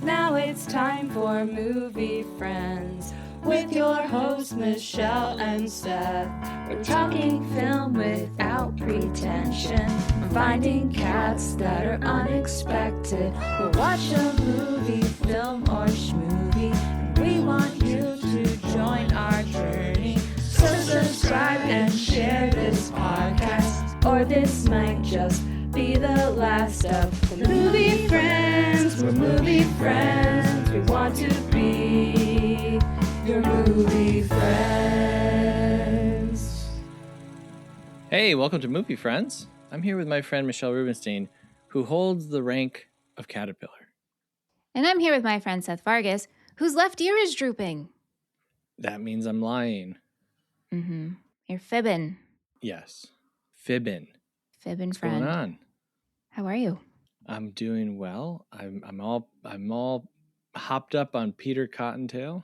Now it's time for Movie Friends with your hosts Michelle and Seth. We're talking film without pretension. We're finding cats that are unexpected. We'll watch a movie, film, or schmovie, and we want you to join our journey. So subscribe and share this podcast, or this might just be the last of the Movie Friends. We're movie friends. We want to be your movie friends. Hey, welcome to Movie Friends. I'm here with my friend Michelle Rubenstein, who holds the rank of Caterpillar. And I'm here with my friend Seth Vargas, whose left ear is drooping. That means I'm lying. Mm-hmm. You're fibbing. Yes. Fibbing. Fibbing What's friend. going on? How are you? I'm doing well. I'm all hopped up on Peter Cottontail.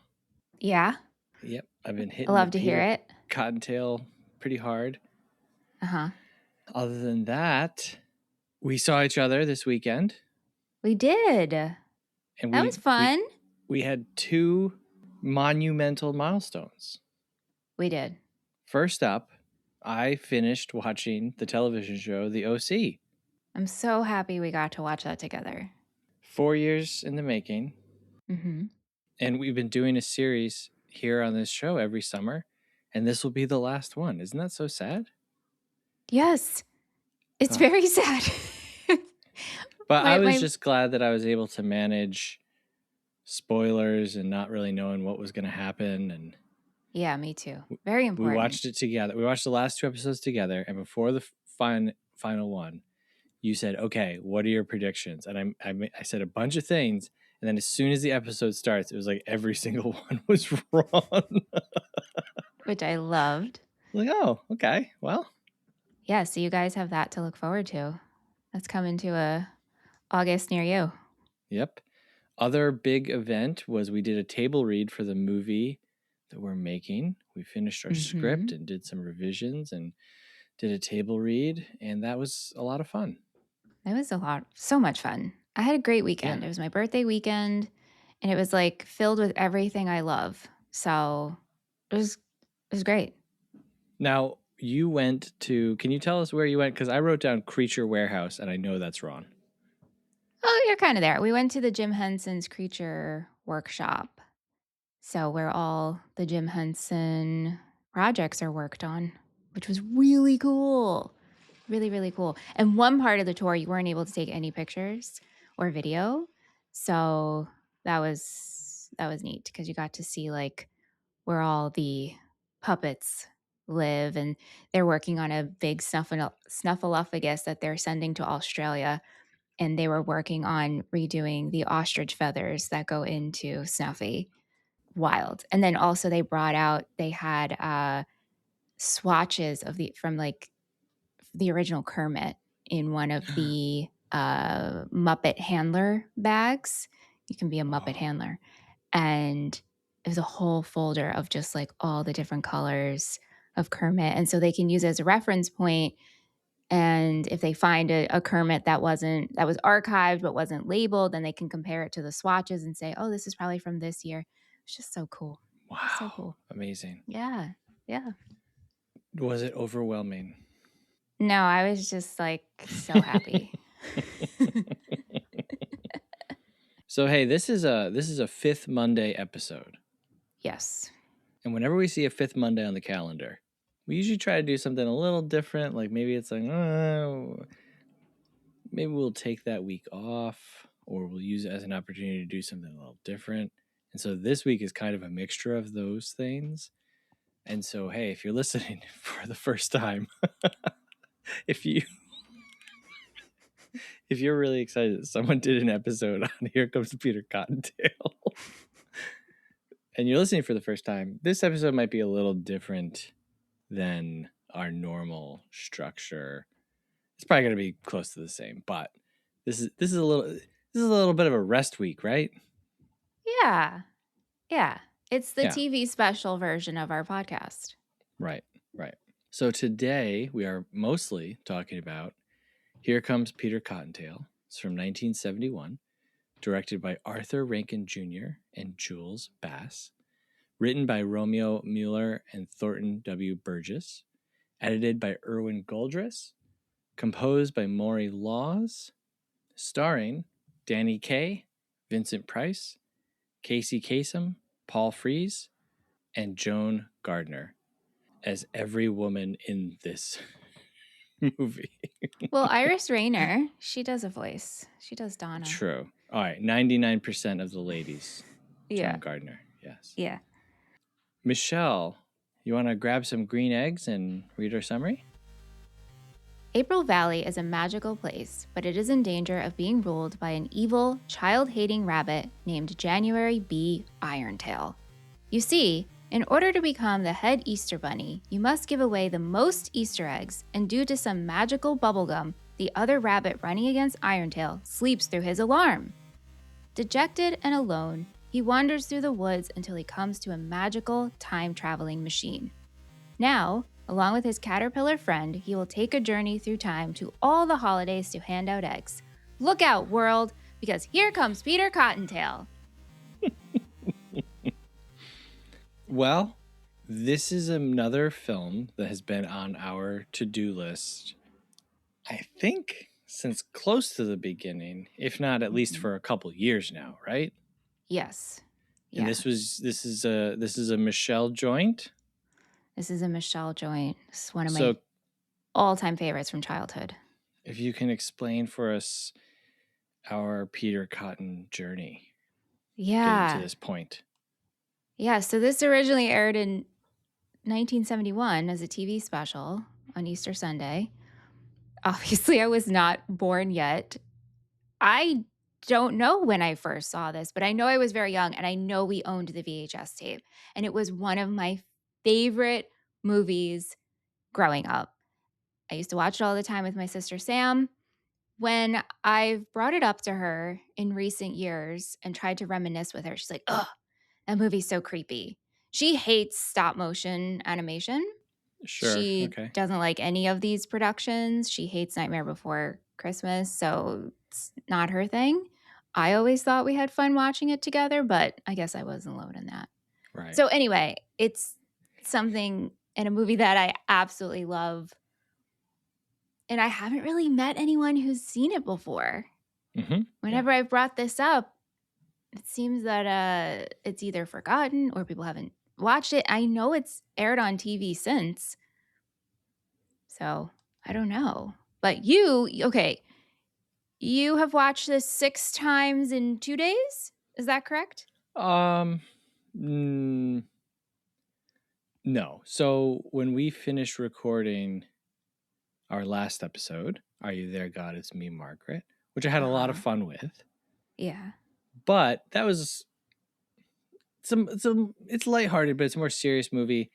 Yeah? Yep. I've been hitting I love to hear it. Cottontail pretty hard. Uh-huh. Other than that, we saw each other this weekend. We did. And That was fun. We had two monumental milestones. We did. First up, I finished watching the television show The O.C. I'm so happy we got to watch that together. 4 years in the making. Mm-hmm. And we've been doing a series here on this show every summer. And this will be the last one. Isn't that so sad? Yes. It's very sad. But I was just glad that I was able to manage spoilers and not really knowing what was going to happen. And yeah, me too. Very important. We watched it together. We watched the last two episodes together. And before the final one, you said, okay, what are your predictions? And I said a bunch of things. And then as soon as the episode starts, it was like every single one was wrong. Which I loved. Like, oh, okay, well. Yeah, so you guys have that to look forward to. That's coming to a August near you. Yep. Other big event was we did a table read for the movie that we're making. We finished our script and did some revisions and did a table read. And that was a lot of fun. It was so much fun. I had a great weekend. Yeah. It was my birthday weekend, and it was like filled with everything I love. So it was great. Now, you went to, can you tell us where you went? Because I wrote down Creature Warehouse, and I know that's wrong. Oh, you're kind of there. We went to the Jim Henson's Creature Workshop. So where all the Jim Henson projects are worked on, which was really cool. Really, really cool. And one part of the tour, you weren't able to take any pictures or video. So that was neat because you got to see like where all the puppets live, and they're working on a big snuffleupagus that they're sending to Australia. And they were working on redoing the ostrich feathers that go into Snuffy. Wild. And then also they had swatches from like the original Kermit in one of the Muppet handler bags. You can be a Muppet handler. And it was a whole folder of just like all the different colors of Kermit. And so they can use it as a reference point. And if they find a Kermit that was archived but wasn't labeled, then they can compare it to the swatches and say, oh, this is probably from this year. It's just so cool. Wow. So cool. Amazing. Yeah. Yeah. Was it overwhelming? No, I was just like so happy. So, hey, this is a Fifth Monday episode. Yes. And whenever we see a Fifth Monday on the calendar, we usually try to do something a little different. Like maybe it's like, maybe we'll take that week off, or we'll use it as an opportunity to do something a little different. And so this week is kind of a mixture of those things. And so, hey, if you're listening for the first time, if you're really excited that someone did an episode on Here Comes Peter Cottontail, and you're listening for the first time, this episode might be a little different than our normal structure. It's probably going to be close to the same, but this is a little bit of a rest week, right? Yeah. Yeah. It's the TV special version of our podcast. Right. So today we are mostly talking about Here Comes Peter Cottontail. It's from 1971. directed by Arthur Rankin Jr. and Jules Bass, written by Romeo Mueller and Thornton W. Burgess, edited by Erwin Goldris, composed by Maury Laws, starring Danny Kaye, Vincent Price, Casey Kasem, Paul Frees, and Joan Gardner as every woman in this movie. Well, Iris Rayner, she does a voice. She does Donna. True. All right, 99% of the ladies. Yeah. Joan Gardner, yes. Yeah. Michelle, you want to grab some green eggs and read our summary? April Valley is a magical place, but it is in danger of being ruled by an evil, child-hating rabbit named January B. Irontail. You see, in order to become the head Easter Bunny, you must give away the most Easter eggs, and due to some magical bubblegum, the other rabbit running against Irontail sleeps through his alarm. Dejected and alone, he wanders through the woods until he comes to a magical time-traveling machine. Now, along with his caterpillar friend, he will take a journey through time to all the holidays to hand out eggs. Look out, world, because here comes Peter Cottontail. Well, this is another film that has been on our to-do list, I think, since close to the beginning, if not at least for a couple years now, right? Yes. Yeah. And this is a Michelle joint. This is a Michelle joint. This is one of my all-time favorites from childhood. If you can explain for us our Peter Cotton journey. Yeah. Getting to this point. Yeah, so this originally aired in 1971 as a TV special on Easter Sunday. Obviously, I was not born yet. I don't know when I first saw this, but I know I was very young, and I know we owned the VHS tape. And it was one of my favorite movies growing up. I used to watch it all the time with my sister Sam. When I've brought it up to her in recent years and tried to reminisce with her, she's like, ugh, that movie's so creepy. She hates stop motion animation. Sure. She doesn't like any of these productions. She hates Nightmare Before Christmas, so it's not her thing. I always thought we had fun watching it together, but I guess I wasn't alone in that. Right. So anyway, it's something in a movie that I absolutely love. And I haven't really met anyone who's seen it before. Mm-hmm. Whenever I've brought this up, it seems that it's either forgotten or people haven't watched it. I know it's aired on TV since. So I don't know. But you have watched this 6 times in 2 days? Is that correct? No. So when we finished recording our last episode, Are You There, God? It's Me, Margaret, which I had a lot of fun with. Yeah. But that was it's lighthearted, but it's a more serious movie.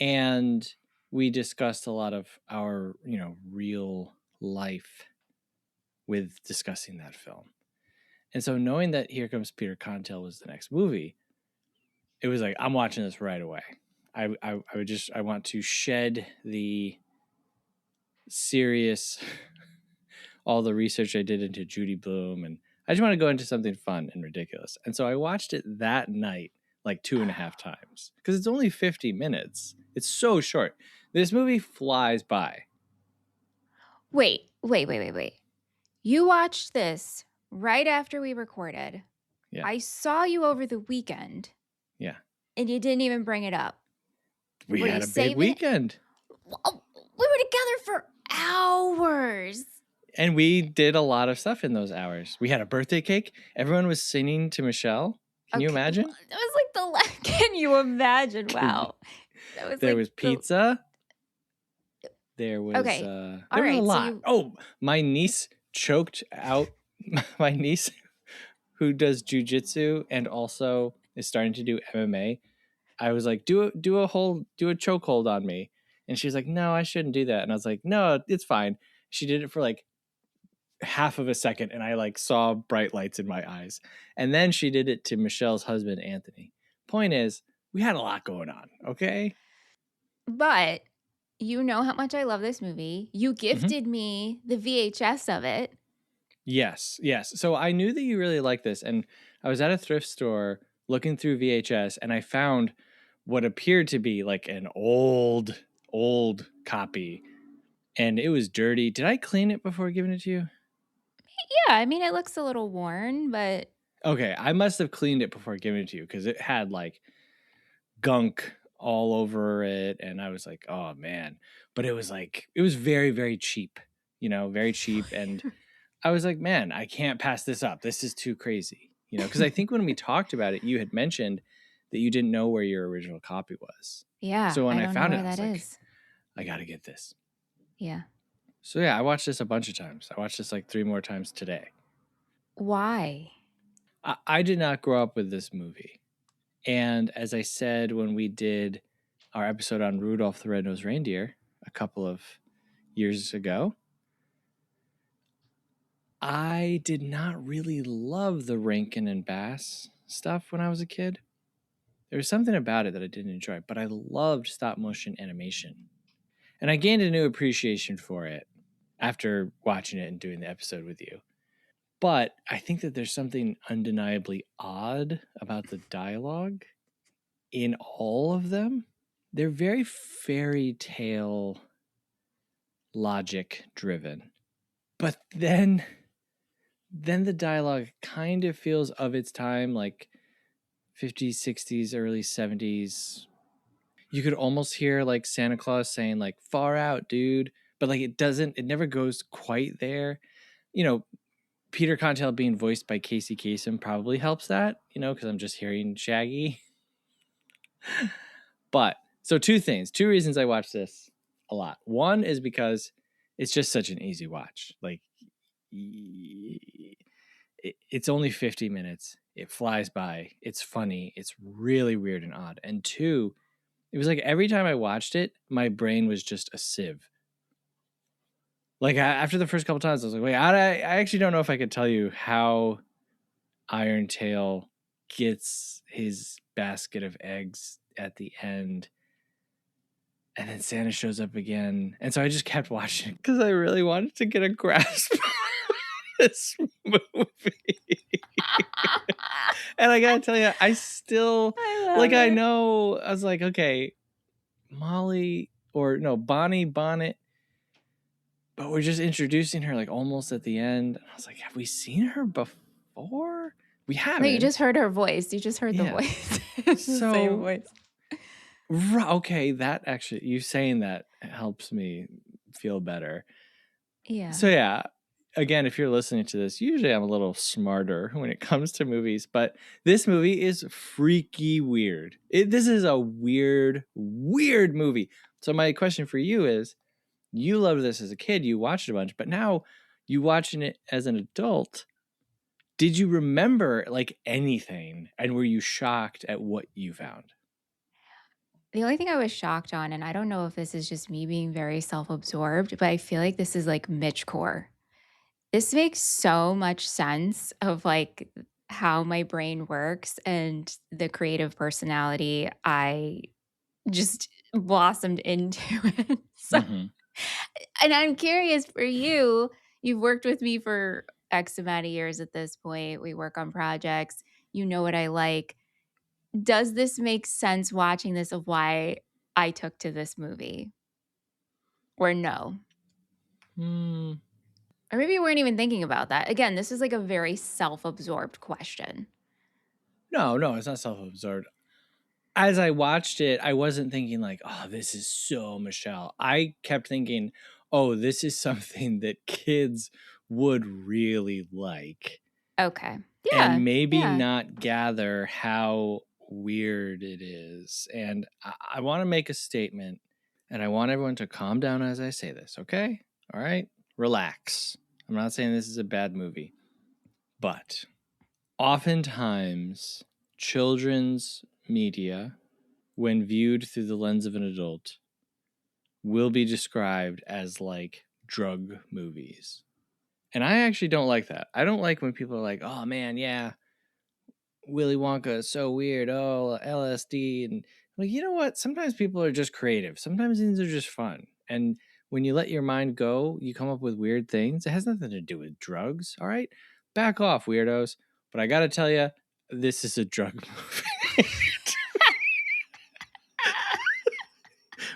And we discussed a lot of our, real life with discussing that film. And so knowing that Here Comes Peter Cottontail was the next movie, it was like, I'm watching this right away. I want to shed the serious, all the research I did into Judy Blume, and I just want to go into something fun and ridiculous. And so I watched it that night, like 2.5 times, because it's only 50 minutes. It's so short. This movie flies by. Wait. You watched this right after we recorded. Yeah. I saw you over the weekend. Yeah. And you didn't even bring it up. We had a big weekend. We were together for hours. And we did a lot of stuff in those hours. We had a birthday cake. Everyone was singing to Michelle. Can you imagine? It was like can you imagine? Wow. There was pizza. There was there was a lot. My niece choked out my niece who does jujitsu and also is starting to do MMA. I was like, do a chokehold on me. And she's like, no, I shouldn't do that. And I was like, no, it's fine. She did it for like half of a second and I like saw bright lights in my eyes. And then she did it to Michelle's husband, Anthony. Point is, we had a lot going on, okay? But you know how much I love this movie. You gifted me the VHS of it. Yes, yes. So I knew that you really liked this, and I was at a thrift store looking through VHS, and I found what appeared to be like an old copy, and it was dirty. Did I clean it before giving it to you? Yeah, I mean, it looks a little worn, but Okay, I must have cleaned it before giving it to you because it had like gunk all over it, and I was like, oh man. But it was very, very cheap, very cheap. And I was like, man, I can't pass this up. This is too crazy. Because I think when we talked about it, you had mentioned that you didn't know where your original copy was. yeah, So when I I don't know found it, where I was that like, is. I gotta get this. Yeah. So yeah, I watched this a bunch of times. I watched this like 3 more times today. Why? I did not grow up with this movie. And as I said when we did our episode on Rudolph the Red-Nosed Reindeer a couple of years ago, I did not really love the Rankin and Bass stuff when I was a kid. There was something about it that I didn't enjoy, but I loved stop motion animation. And I gained a new appreciation for it after watching it and doing the episode with you. But I think that there's something undeniably odd about the dialogue in all of them. They're very fairy tale logic driven. But then the dialogue kind of feels of its time, like 50s, 60s, early 70s. You could almost hear like Santa Claus saying like far out, dude, but like it never goes quite there. Peter Cottontail being voiced by Kacem probably helps that, because I'm just hearing Shaggy. But so two reasons I watch this a lot. One is because it's just such an easy watch. Like it's only 50 minutes. It flies by. It's funny. It's really weird and odd. And two, it was like every time I watched it, my brain was just a sieve. Like after the first couple times, I was like, wait, I actually don't know if I could tell you how Irontail gets his basket of eggs at the end. And then Santa shows up again. And so I just kept watching because I really wanted to get a grasp of this movie. And I gotta tell you, I still I know. I was like, okay, Molly or no, Bonnie Bonnet, but we're just introducing her like almost at the end. And I was like, have we seen her before? We haven't. No, you just heard her voice. You just heard the voice. It's the same voice. Okay, that actually, you saying that helps me feel better. Yeah. So yeah, again, if you're listening to this, usually I'm a little smarter when it comes to movies, but this movie is freaky weird. This is a weird movie. So my question for you is, you loved this as a kid, you watched it a bunch, but now you watching it as an adult. Did you remember like anything, and were you shocked at what you found? The only thing I was shocked on, and I don't know if this is just me being very self-absorbed, but I feel like this is like Mitchcore. This makes so much sense of like how my brain works and the creative personality I just blossomed into it. So, and I'm curious for you, you've worked with me for X amount of years at this point. We work on projects. You know what I like. Does this make sense watching this of why I took to this movie? Or no? Or maybe you weren't even thinking about that. Again, this is like a very self-absorbed question. No, it's not self-absorbed. As I watched it, I wasn't thinking like, oh, this is so Michelle. I kept thinking, oh, this is something that kids would really like. Okay. Yeah. And maybe not gather how weird it is. And I want to make a statement, and I want everyone to calm down as I say this, okay? All right? Relax. I'm not saying this is a bad movie, but oftentimes children's media, when viewed through the lens of an adult, will be described as like drug movies. And I actually don't like that. I don't like when people are like, oh man, yeah, Willy Wonka is so weird. Oh, LSD. And like, you know what? Sometimes people are just creative. Sometimes things are just fun. And when you let your mind go, you come up with weird things. It has nothing to do with drugs, all right? Back off, weirdos. But I got to tell you, this is a drug movie.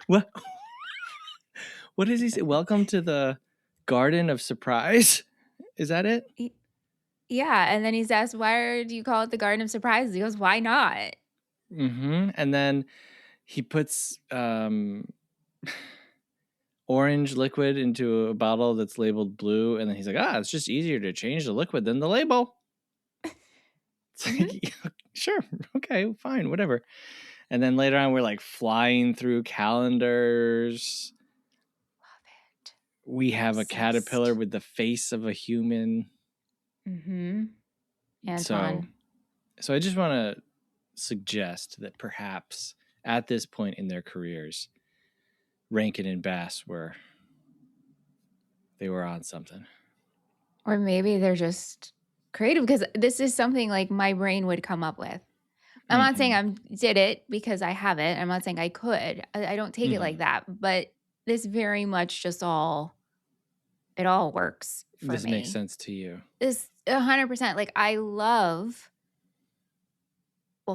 What? What does he say? Welcome to the Garden of Surprise. Is that it? Yeah, and then he's asked, why do you call it the Garden of Surprises? He goes, why not? Mm-hmm. And then he puts orange liquid into a bottle that's labeled blue, and then he's like, it's just easier to change the liquid than the label. It's like, sure, okay, fine, whatever. And then later on, we're like flying through calendars. Love it. We have a caterpillar with the face of a human. Mm-hmm. Antoine. So I just want to suggest that perhaps at this point in their careers, Rankin and Bass they were on something. Or maybe they're just creative, because this is something like my brain would come up with. I'm not saying I did it because I have it. I'm not saying I could. I don't take it like that. But this very much just it all works for me. This makes sense to you. This 100%. Like,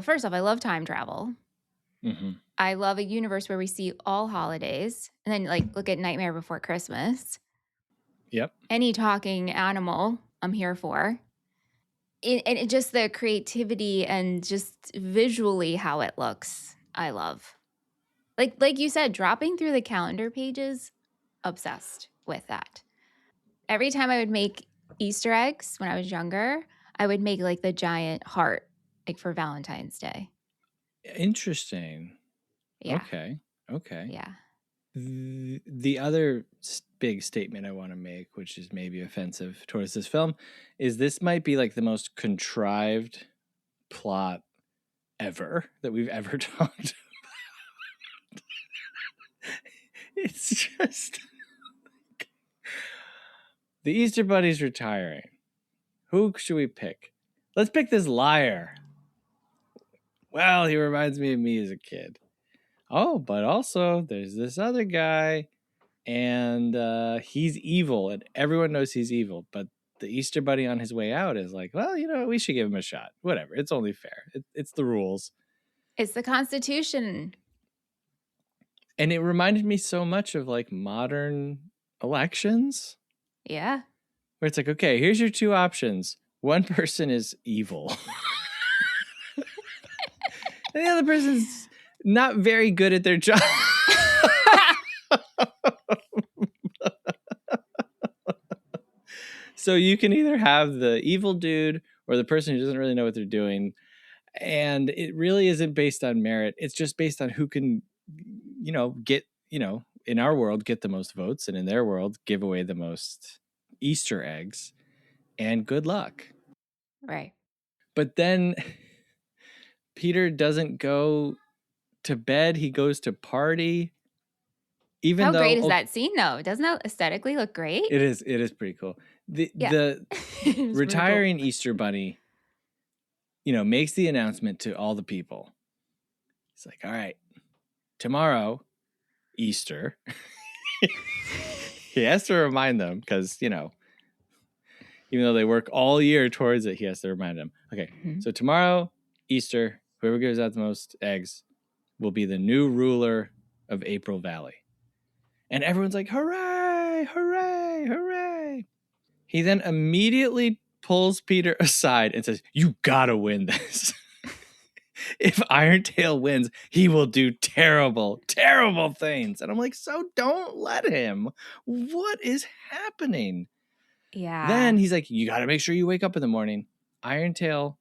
first off, I love time travel. Mm-hmm. I love a universe where we see all holidays. And then, like, look at Nightmare Before Christmas. Yep. Any talking animal, I'm here for. And just the creativity and just visually how it looks, I love. Like you said, dropping through the calendar pages, obsessed with that. Every time I would make Easter eggs when I was younger, I would make like the giant heart, like for Valentine's Day. Interesting. Yeah. Okay. Yeah. The other big statement I want to make, which is maybe offensive towards this film, is this might be like the most contrived plot ever that we've ever talked about. It's just the Easter Bunny's retiring. Who should we pick? Let's pick this liar. Well, he reminds me of me as a kid. Oh, but also there's this other guy, and he's evil, and everyone knows he's evil. But the Easter Bunny on his way out is like, well, we should give him a shot. Whatever. It's only fair. It's the rules. It's the Constitution. And it reminded me so much of like modern elections. Yeah. Where it's like, okay, here's your two options. One person is evil. And the other person's not very good at their job. So you can either have the evil dude or the person who doesn't really know what they're doing. And it really isn't based on merit. It's just based on who can, get, in our world, get the most votes, and in their world, give away the most Easter eggs. And good luck. Right. But then Peter doesn't go to bed. He goes to party. How great is that scene, though? Doesn't that aesthetically look great? It is pretty cool. The retiring Easter Bunny, makes the announcement to all the people. It's like, all right, tomorrow, Easter. He has to remind them because, even though they work all year towards it, he has to remind them. Okay, So tomorrow, Easter, whoever gives out the most eggs will be the new ruler of April Valley. And everyone's like, hooray, hooray, hooray. He then immediately pulls Peter aside and says, you gotta win this. If Irontail wins, he will do terrible, terrible things. And I'm like, so don't let him. What is happening? Yeah. Then he's like, you gotta make sure you wake up in the morning. Irontail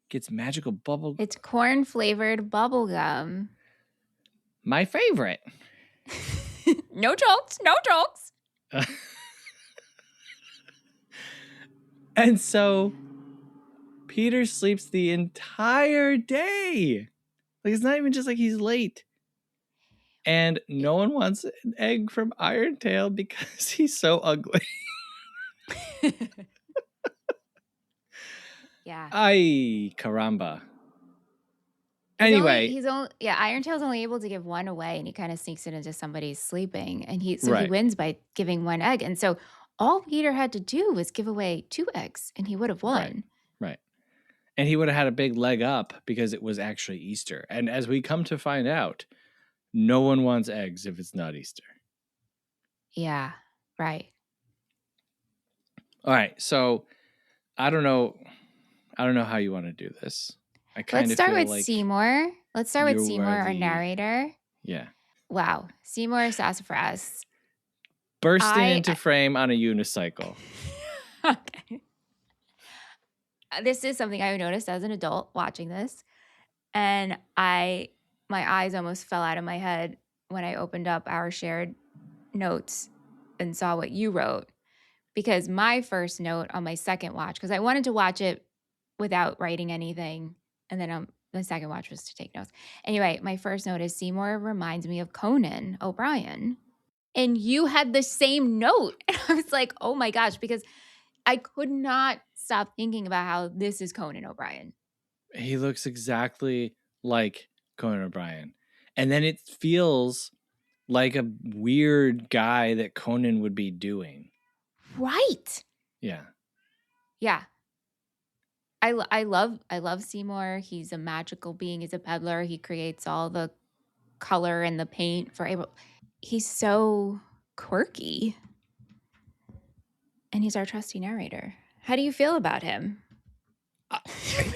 gets magical bubble. It's corn-flavored bubble gum. My favorite. No jokes. No jokes. And so Peter sleeps the entire day. Like, it's not even just like he's late. And no one wants an egg from Irontail because he's so ugly. Yeah. Ay, caramba. Anyway, Irontail's only able to give one away, and he kind of sneaks it into somebody's sleeping, and he Right. wins by giving one egg, and so all Peter had to do was give away 2 eggs, and he would have won. Right. And he would have had a big leg up because it was actually Easter. And as we come to find out, no one wants eggs if it's not Easter. Yeah, right. All right, so I don't know how you want to do this. Let's start with like Seymour. Let's start with you Seymour, are our the- narrator. Yeah. Wow, Seymour Sassafras. Bursting into frame on a unicycle. Okay. This is something I noticed as an adult watching this, and my eyes almost fell out of my head when I opened up our shared notes and saw what you wrote, because my first note on my second watch, because I wanted to watch it without writing anything, and then the second watch was to take notes. Anyway, my first note is Seymour reminds me of Conan O'Brien, and you had the same note, and I was like, oh my gosh, because I could not stop thinking about how this is Conan O'Brien. He looks exactly like Conan O'Brien. And then it feels like a weird guy that Conan would be doing. Right. Yeah. Yeah. I love Seymour. He's a magical being. He's a peddler. He creates all the color and the paint for April. He's so quirky. And he's our trusty narrator. How do you feel about him?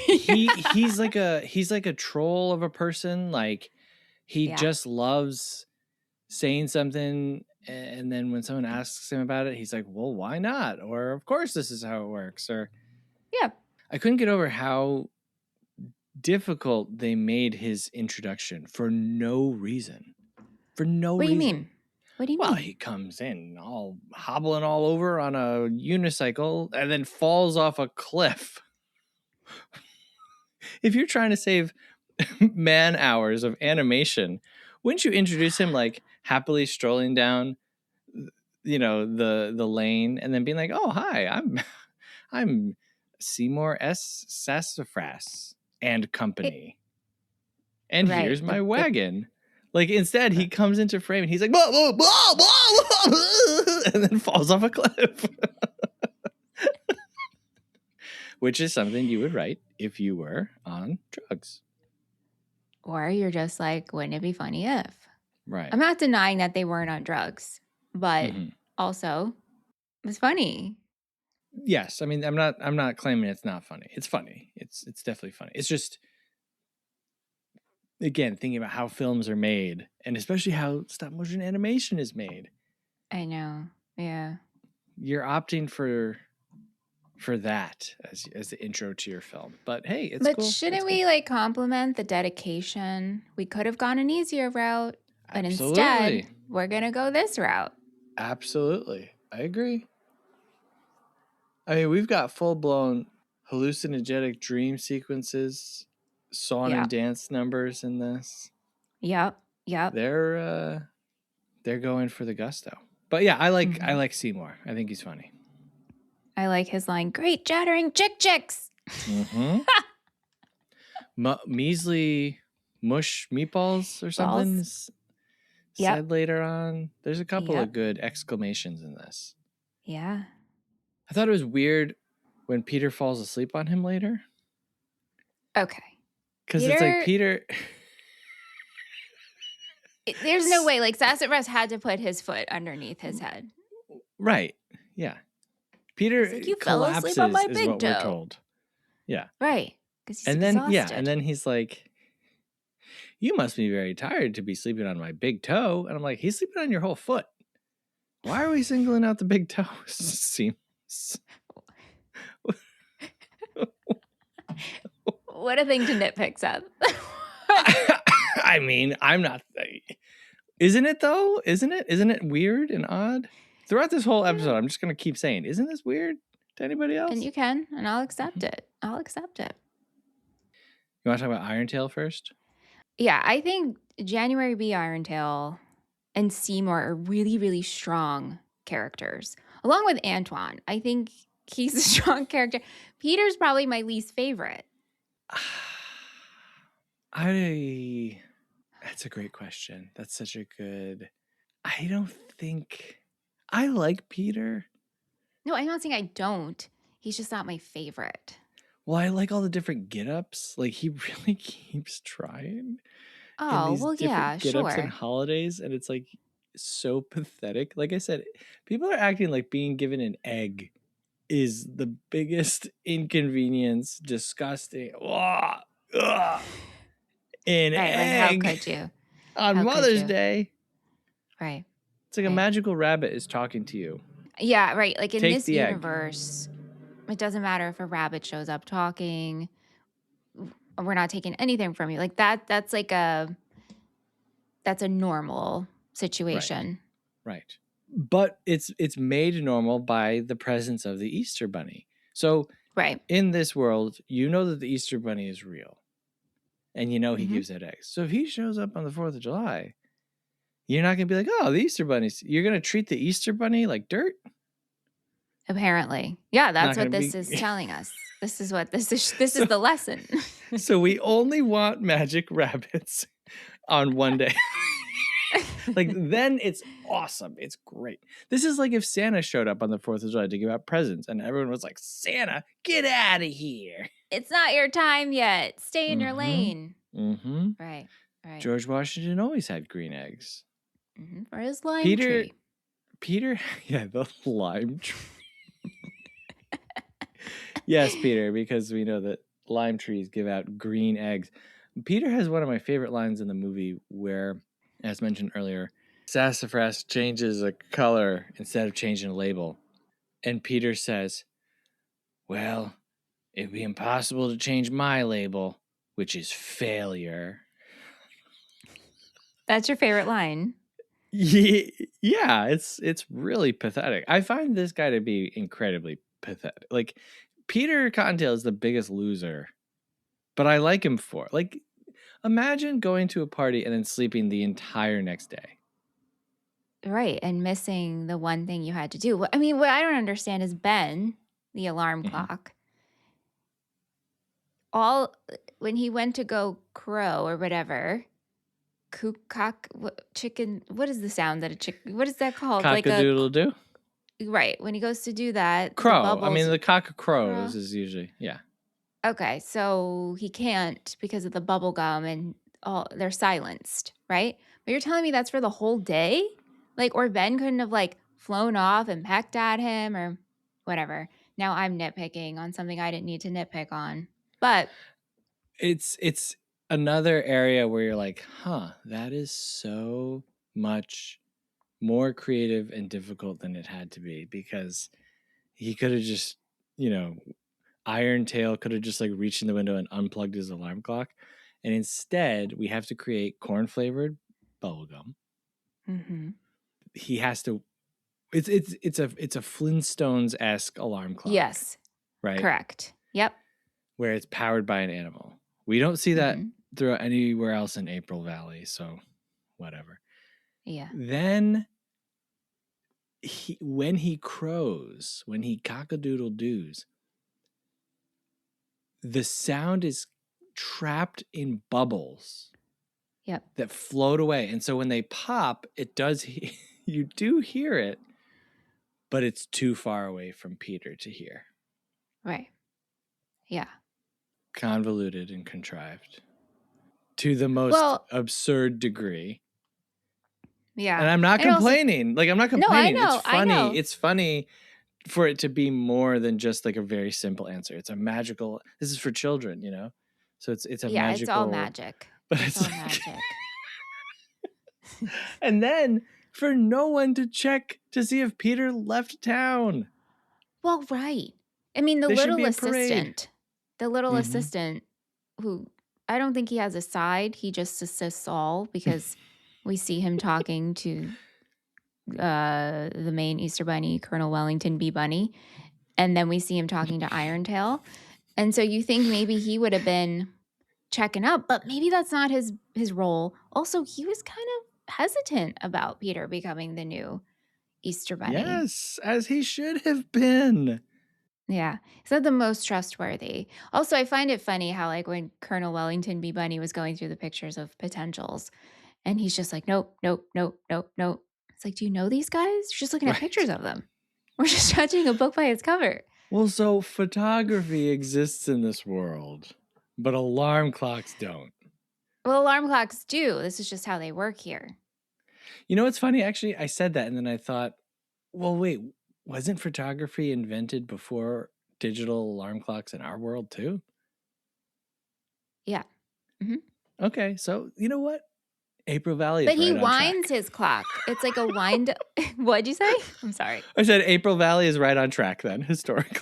He's like a troll of a person. Like he just loves saying something, and then when someone asks him about it, he's like, well, why not? Or of course this is how it works. Or I couldn't get over how difficult they made his introduction for no reason. For no reason. What do you mean? What do you mean? Well, he comes in all hobbling all over on a unicycle and then falls off a cliff. If you're trying to save man hours of animation, wouldn't you introduce him like happily strolling down, the lane, and then being like, "Oh, hi, I'm Seymour S. Sassafras and Company, and here's my wagon." Like instead, he comes into frame and he's like, "Whoa, whoa, whoa, whoa, whoa," and then falls off a cliff. Which is something you would write if you were on drugs. Or you're just like, wouldn't it be funny if? Right. I'm not denying that they weren't on drugs, but also it was funny. Yes. I mean, I'm not claiming it's not funny. It's funny. It's definitely funny. It's just, again, thinking about how films are made and especially how stop motion animation is made. I know. Yeah. You're opting for that as the intro to your film. But hey, it's cool. But shouldn't we like compliment the dedication? We could have gone an easier route, but instead we're going to go this route. Absolutely. I agree. I mean, we've got full-blown hallucinogenic dream sequences, song and dance numbers in this. Yep. They're going for the gusto. But yeah, I like Seymour. I think he's funny. I like his line, "Great chattering chicks." Mm-hmm. Measly mush meatballs or something said later on. There's a couple of good exclamations in this. Yeah. I thought it was weird when Peter falls asleep on him later. Okay. Because it's like Peter... There's no way. Like, Sassafras had to put his foot underneath his head. Right. Yeah. Peter like, you collapses fell asleep on my is big what toe. we're told. Yeah. Right. Because he's and then exhausted. and then he's like, "You must be very tired to be sleeping on my big toe." And I'm like, "He's sleeping on your whole foot. Why are we singling out the big toe?" Seems. What a thing to nitpick, Seth. I mean, I'm not. Isn't it though? Isn't it weird and odd? Throughout this whole episode, I'm just gonna keep saying, "Isn't this weird to anybody else?" And you can, and I'll accept it. You want to talk about Irontail first? Yeah, I think January B. Irontail and Seymour are really, really strong characters, along with Antoine. I think he's a strong character. Peter's probably my least favorite. That's a great question. That's such a good. I don't think I like Peter. No, I'm not saying I don't. He's just not my favorite. Well, I like all the different get-ups. Like he really keeps trying in Oh, these well, yeah, different get-ups and sure. holidays, and it's like so pathetic. Like I said, people are acting like being given an egg is the biggest inconvenience, disgusting. Ugh, ugh. An Right, like how egg could you? on How could Mother's you? Day. Right. It's like a Right. magical rabbit is talking to you. Yeah, right. Like in Take this the egg. universe, it doesn't matter if a rabbit shows up talking. We're not taking anything from you. Like that's a normal situation. Right. But it's made normal by the presence of the Easter Bunny. So Right. in this world, you know that the Easter Bunny is real. And you know he gives out eggs. So if he shows up on the 4th of July, you're not going to be like, oh, the Easter Bunny's. You're going to treat the Easter Bunny like dirt? Apparently. Yeah, that's Not what gonna this be- is telling us. This is what this is this So- is the lesson. So we only want magic rabbits on one day. Like then it's awesome. It's great. This is like if Santa showed up on the 4th of July to give out presents and everyone was like, Santa, get out of here. It's not your time yet. Stay in your Mhm. lane. Mm-hmm. Right. Right. George Washington always had green eggs. For his lime Peter, tree. yeah, the lime tree. Yes, Peter, because we know that lime trees give out green eggs. Peter has one of my favorite lines in the movie where, as mentioned earlier, sassafras changes a color instead of changing a label. And Peter says, well, it'd be impossible to change my label, which is failure. That's your favorite line. Yeah, it's really pathetic. I find this guy to be incredibly pathetic. Like, Peter Cottontail is the biggest loser, but I like him for it. Like, imagine going to a party and then sleeping the entire next day. Right. And missing the one thing you had to do. I mean, what I don't understand is Ben, the alarm clock, when he went to go crow or whatever, chicken, what is the sound that a chicken, what is that called? Cock-a-doodle-doo? Right. When he goes to do that, Crow. the bubbles. I mean, the cock of crows is usually, yeah. Okay. So he can't because of the bubble gum and they're silenced, right? But you're telling me that's for the whole day? Like, or Ben couldn't have like flown off and pecked at him or whatever. Now I'm nitpicking on something I didn't need to nitpick on. But it's another area where you're like, that is so much more creative and difficult than it had to be, because he could have just, Irontail could have just like reached in the window and unplugged his alarm clock. And instead we have to create corn flavored bubblegum. He has to, it's a Flintstones-esque alarm clock. yes, right. Correct. Yep. Where it's powered by an animal. We don't see that throughout anywhere else in April Valley, so whatever. Yeah. Then when he crows, when he cock-a-doodle-doos, the sound is trapped in bubbles. Yep. That float away. And so when they pop, it does, you do hear it, but it's too far away from Peter to hear. Right. Yeah. Convoluted and contrived to the most absurd degree. Yeah. And I'm not complaining. I'm not complaining. No, I know. It's funny. I know. It's funny for it to be more than just like a very simple answer. It's a magical, this is for children, So it's a magical. It's all magic. But it's all magic. And then for no one to check to see if Peter left town. Well, right. I mean, the little assistant, who I don't think he has a side. He just assists all because we see him talking to the main Easter Bunny, Colonel Wellington B. Bunny. And then we see him talking to Irontail. And so you think maybe he would have been checking up, but maybe that's not his role. Also, he was kind of hesitant about Peter becoming the new Easter Bunny. Yes, as he should have been. Yeah. He's not the most trustworthy. Also, I find it funny how, like, when Colonel Wellington B. Bunny was going through the pictures of potentials, and he's just like, nope, nope, nope, nope, nope. It's like, do you know these guys? You're just looking at Right. pictures of them. We're just judging a book by its cover. Well, so photography exists in this world, but alarm clocks don't. Well, alarm clocks do. This is just how they work here. You know what's funny? Actually, I said that and then I thought, well, wait, wasn't photography invented before digital alarm clocks in our world too? Yeah. hmm Okay, so you know what? April Valley But is he right on winds track. his clock. It's like a wind. What'd you say? I'm sorry. I said April Valley is right on track then, historically.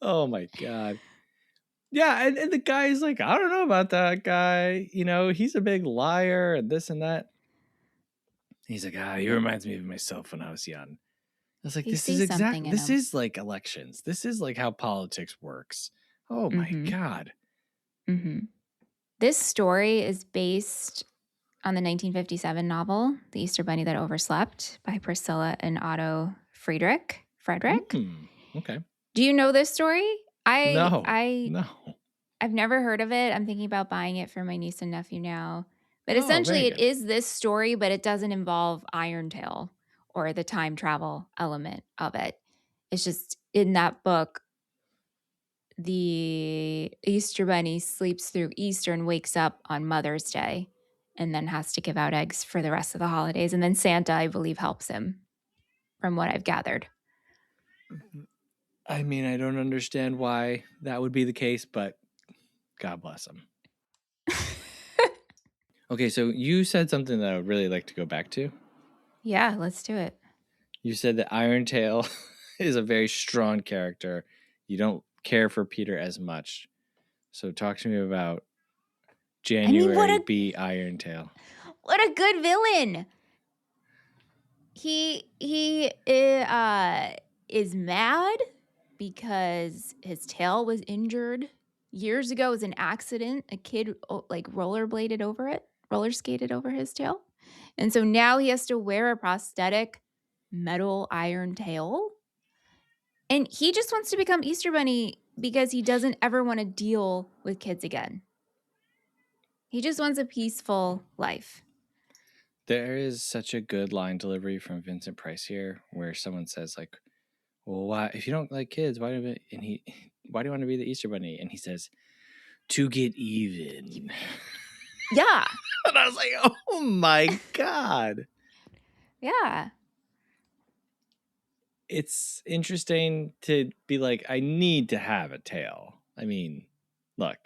Oh my God. Yeah, and the guy's like, I don't know about that guy. You know, he's a big liar and this and that. He's like, he reminds me of myself when I was young. I was like, He sees something in this him. is like elections. This is like how politics works. Oh my Mm-hmm. God. Mm-hmm. This story is based on the 1957 novel, The Easter Bunny That Overslept by Priscilla and Otto Friedrich. Okay. Do you know this story? No. I've never heard of it. I'm thinking about buying it for my niece and nephew now. But Oh, essentially, very it good. is this story, but it doesn't involve Irontail or the time travel element of it. It's just in that book, the Easter Bunny sleeps through Easter and wakes up on Mother's Day and then has to give out eggs for the rest of the holidays. And then Santa, I believe, helps him, from what I've gathered. I mean, I don't understand why that would be the case, but God bless him. Okay, so you said something that I would really like to go back to. Yeah, let's do it. You said that Irontail is a very strong character. You don't care for Peter as much. So talk to me about January B. Irontail. What a good villain. He is mad because his tail was injured years ago. It was an accident. A kid like roller skated over his tail. And so now he has to wear a prosthetic metal iron tail. And he just wants to become Easter Bunny because he doesn't ever want to deal with kids again. He just wants a peaceful life. There is such a good line delivery from Vincent Price here where someone says like, well, why, if you don't like kids, why do you want to be the Easter Bunny? And he says, to get even. Yeah. And I was like, oh my God. Yeah. It's interesting to be like, I need to have a tail. I mean, look,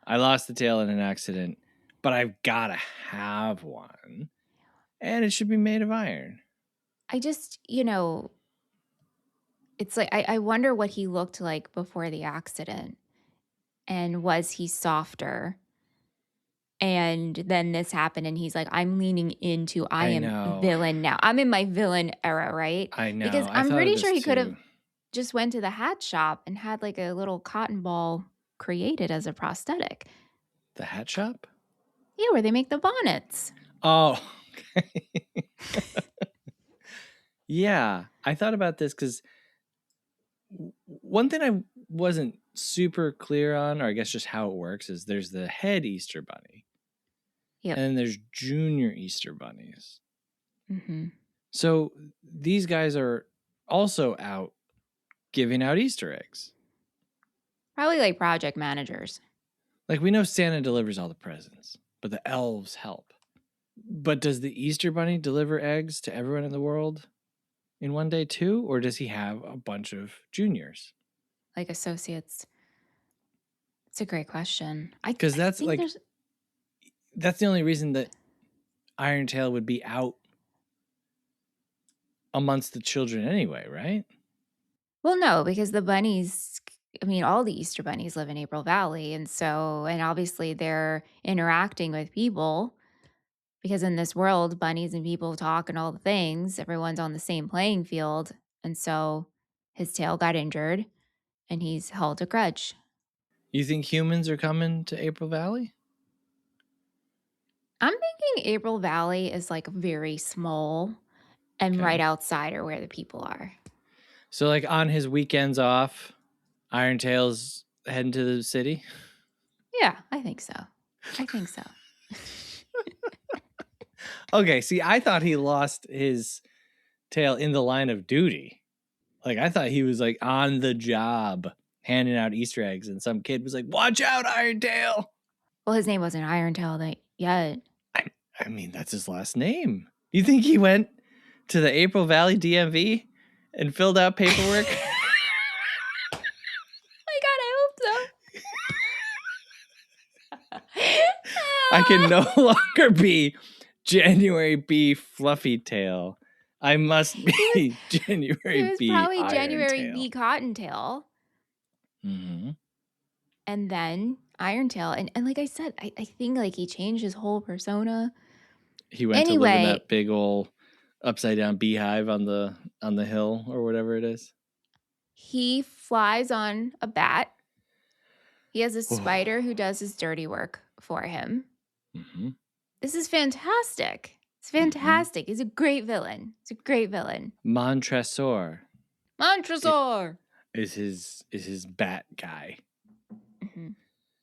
I lost the tail in an accident, but I've got to have one. And it should be made of iron. I just, it's like I wonder what he looked like before the accident. And was he softer? And then this happened, and he's like, I'm leaning into I am know. villain now. I'm in my villain era, right? I know. Because I I'm thought pretty of sure this he could have too. just went to the hat shop and had like a little cotton ball created as a prosthetic. The hat shop? Yeah, where they make the bonnets. Oh, okay. Yeah, I thought about this because one thing I wasn't super clear on, or I guess just how it works, is there's the head Easter Bunny. Yep. And then there's junior Easter Bunnies. Mm-hmm. So these guys are also out giving out Easter eggs. Probably like project managers. Like we know Santa delivers all the presents, but the elves help. But does the Easter Bunny deliver eggs to everyone in the world in one day too? Or does he have a bunch of juniors? Like associates. It's a great question. Because that's like, that's the only reason that Irontail would be out amongst the children anyway, right? Well, no, because the bunnies, I mean, all the Easter bunnies live in April Valley. And obviously they're interacting with people because in this world, bunnies and people talk and all the things. Everyone's on the same playing field. And so his tail got injured and he's held a grudge. You think humans are coming to April Valley? I'm thinking April Valley is like very small And Okay. right outside are where the people are. So, like, on his weekends off, Irontail's heading to the city? Yeah, I think so. Okay, see, I thought he lost his tail in the line of duty. Like, I thought he was, like, on the job handing out Easter eggs, and some kid was like, watch out, Irontail! Well, his name wasn't Irontail yet. I mean, that's his last name. You think he went to the April Valley DMV and filled out paperwork? My God, I hope so. I can no longer be January B. Fluffy Tail. I must be January He was B. probably Iron January Tail. B. Cottontail. Mm-hmm. And then Irontail. And like I said, I think like he changed his whole persona. He went to live in Anyway, that big old upside down beehive on the hill or whatever it is. he flies on a bat. He has a spider who does his dirty work for him. Mm-hmm. This is fantastic. It's fantastic. He's a great villain. Montresor is his bat guy. Mm-hmm.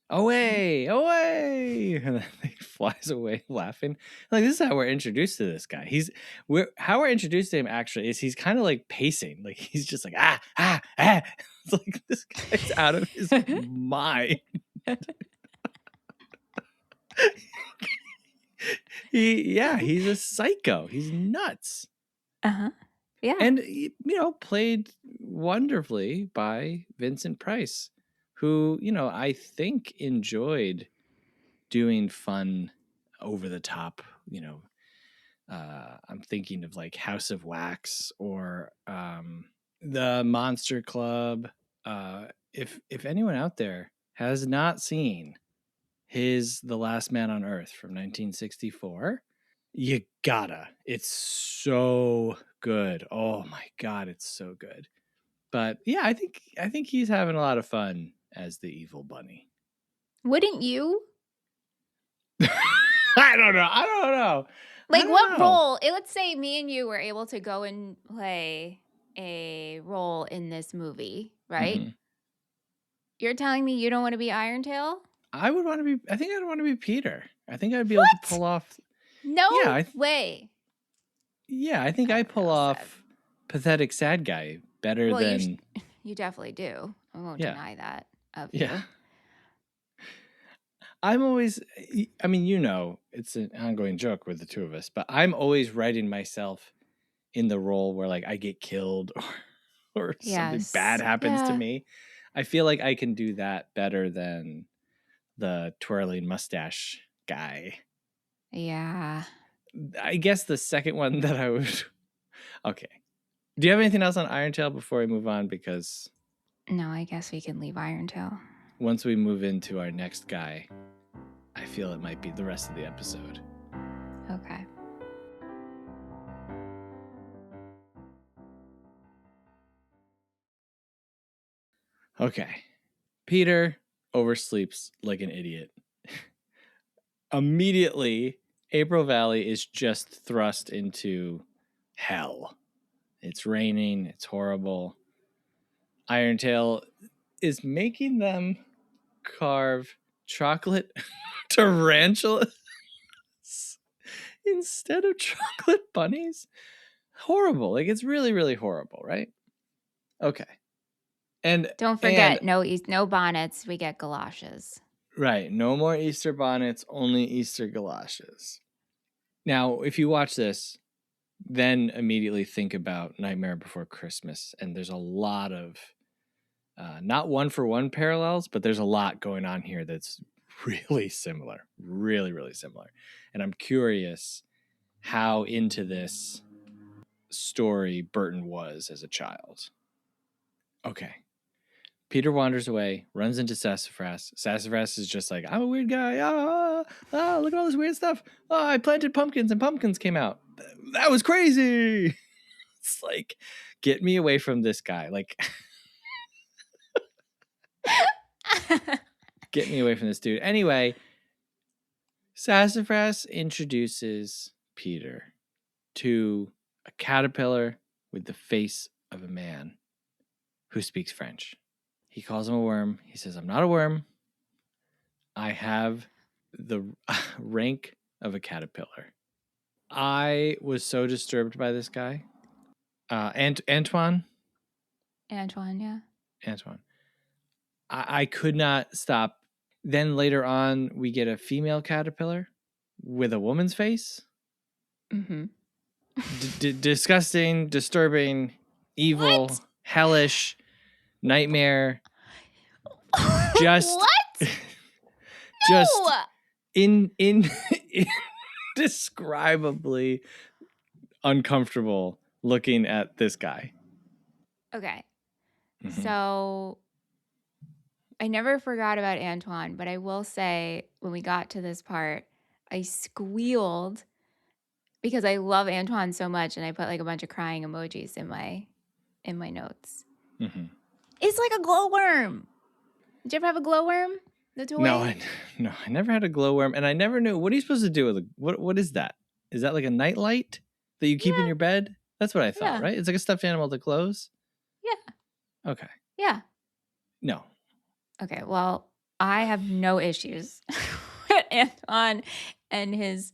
Away! And then he flies away laughing. Like, this is how we're introduced to this guy. How we're introduced to him actually is he's kind of like pacing. Like, he's just like, ah. It's like, this guy's out of his mind. He's a psycho. He's nuts. Uh-huh. Yeah. And, played wonderfully by Vincent Price, who, I think enjoyed doing fun, over the top, I'm thinking of like House of Wax or The Monster Club. If anyone out there has not seen The Last Man on Earth from 1964, you gotta. It's so good. Oh my God, it's so good. But yeah, I think he's having a lot of fun as the evil bunny. Wouldn't you? I don't know. Like, what role? Let's say me and you were able to go and play a role in this movie, right? Mm-hmm. You're telling me you don't want to be Irontail? I think I'd want to be Peter. I think I'd be able to pull off. No way. Yeah, I think I pull off pathetic sad guy better than. You definitely do. I won't deny that of you. Yeah. I'm always, it's an ongoing joke with the two of us, but I'm always writing myself in the role where like I get killed or something bad happens to me. I feel like I can do that better than the twirling mustache guy. Yeah. I guess the second one that I would. Okay. Do you have anything else on Irontail before we move on? Because. No, I guess we can leave Irontail. Once we move into our next guy, I feel it might be the rest of the episode. Okay. Okay. Peter oversleeps like an idiot. Immediately, April Valley is just thrust into hell. It's raining. It's horrible. Irontail is making them carve chocolate tarantulas instead of chocolate bunnies. Horrible. Like, it's really, really horrible, right? Okay. And don't forget, no bonnets. We get galoshes. Right. No more Easter bonnets, only Easter galoshes. Now, if you watch this, then immediately think about Nightmare Before Christmas. And there's a lot of, not one-for-one parallels, but there's a lot going on here that's really similar. Really, really similar. And I'm curious how into this story Burton was as a child. Okay. Peter wanders away, runs into Sassafras. Sassafras is just like, I'm a weird guy. Look at all this weird stuff. I planted pumpkins and pumpkins came out. That was crazy. It's like, get me away from this guy. Like, get me away from this dude. Anyway, Sassafras introduces Peter to a caterpillar with the face of a man who speaks French. He calls him a worm. He says, I'm not a worm. I have the rank of a caterpillar. I was so disturbed by this guy. Antoine. Antoine, yeah. Antoine. I could not stop. Then later on, we get a female caterpillar with a woman's face. Mm-hmm. Disgusting, disturbing, evil, What? hellish, nightmare. Just What? Just No! indescribably uncomfortable looking at this guy. Okay. Mhm. So I never forgot about Antoine, but I will say when we got to this part, I squealed because I love Antoine so much, and I put like a bunch of crying emojis in my notes. Mhm. It's like a glowworm. Did you ever have a glowworm? The toy? No, I never had a glowworm, and I never knew. What are you supposed to do with what is that? Is that like a night light that you keep in Yeah. your bed? That's what I thought, Yeah. right? It's like a stuffed animal that glows? Yeah. Okay. Yeah. No. Okay, well, I have no issues with Antoine and his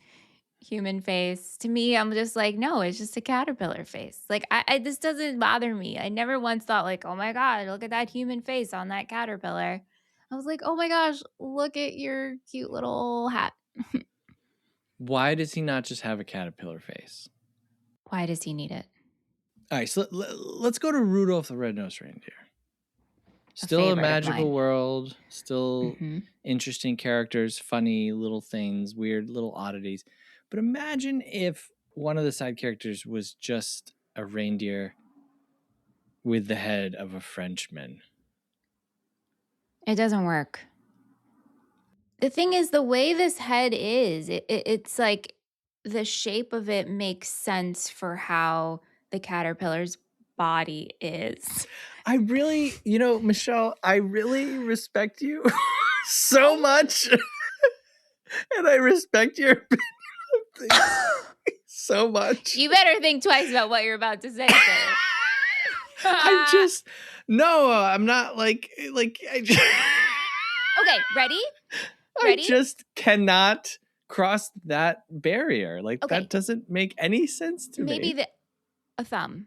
human face. To me, I'm just like, no, it's just a caterpillar face. Like, I this doesn't bother me. I never once thought like, oh my God, look at that human face on that caterpillar. I was like, oh my gosh, look at your cute little hat. Why does he not just have a caterpillar face? Why does he need it? All right, so let's go to Rudolph the Red-Nosed Reindeer. Still a favorite of magical mine. world, still Mm-hmm. interesting characters, funny little things, weird little oddities. But imagine if one of the side characters was just a reindeer with the head of a Frenchman. It doesn't work. The thing is, the way this head is, it's like the shape of it makes sense for how the caterpillar's body is. I really, Michelle, I really respect you so much. And I respect your opinion of things so much. You better think twice about what you're about to say, sir. I'm not like Okay, ready? I just cannot cross that barrier. Like, Okay. that doesn't make any sense to me. Maybe a thumb,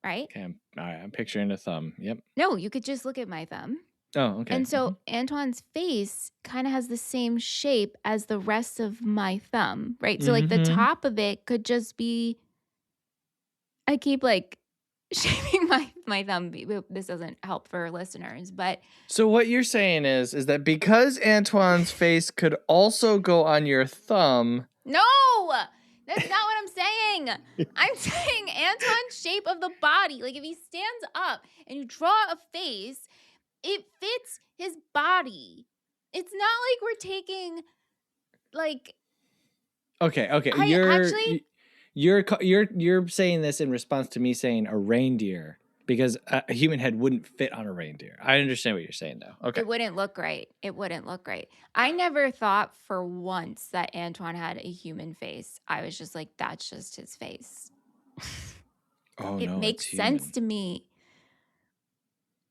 right? Okay, I'm picturing a thumb. Yep. No, you could just look at my thumb. Oh, okay. And so Antoine's face kind of has the same shape as the rest of my thumb, right? So like the Mhm. top of it could just be, I keep like shaping my thumb. This doesn't help for listeners, but So what you're saying is that because Antoine's face could also go on your thumb. no, that's not what I'm saying. I'm saying Antoine's shape of the body. Like if he stands up and you draw a face, it fits his body. It's not like we're taking like Okay. actually You're saying this in response to me saying a reindeer because a human head wouldn't fit on a reindeer. I understand what you're saying though. Okay. It wouldn't look right. It wouldn't look right. I never thought for once that Antoine had a human face. I was just like, that's just his face. Oh It no, makes it's sense human. to me.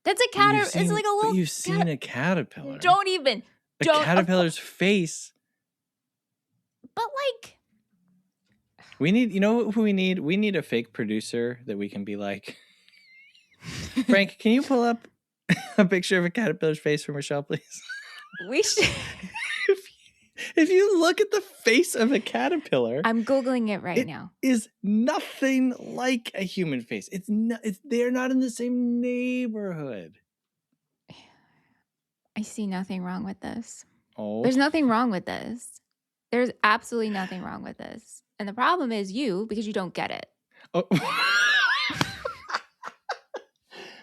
That's a caterpillar. It's like a little. But you've seen a caterpillar. Don't even. A Don't. caterpillar's face. But like. We need, you know who we need? We need a fake producer that we can be like, Frank, can you pull up a picture of a caterpillar's face for Michelle, please? We should. If you look at the face of a caterpillar, I'm Googling it right now. Is nothing like a human face. It's not. They're not in the same neighborhood. I see nothing wrong with this. Oh, There's nothing wrong with this. There's absolutely nothing wrong with this. And the problem is you, because you don't get it. Oh.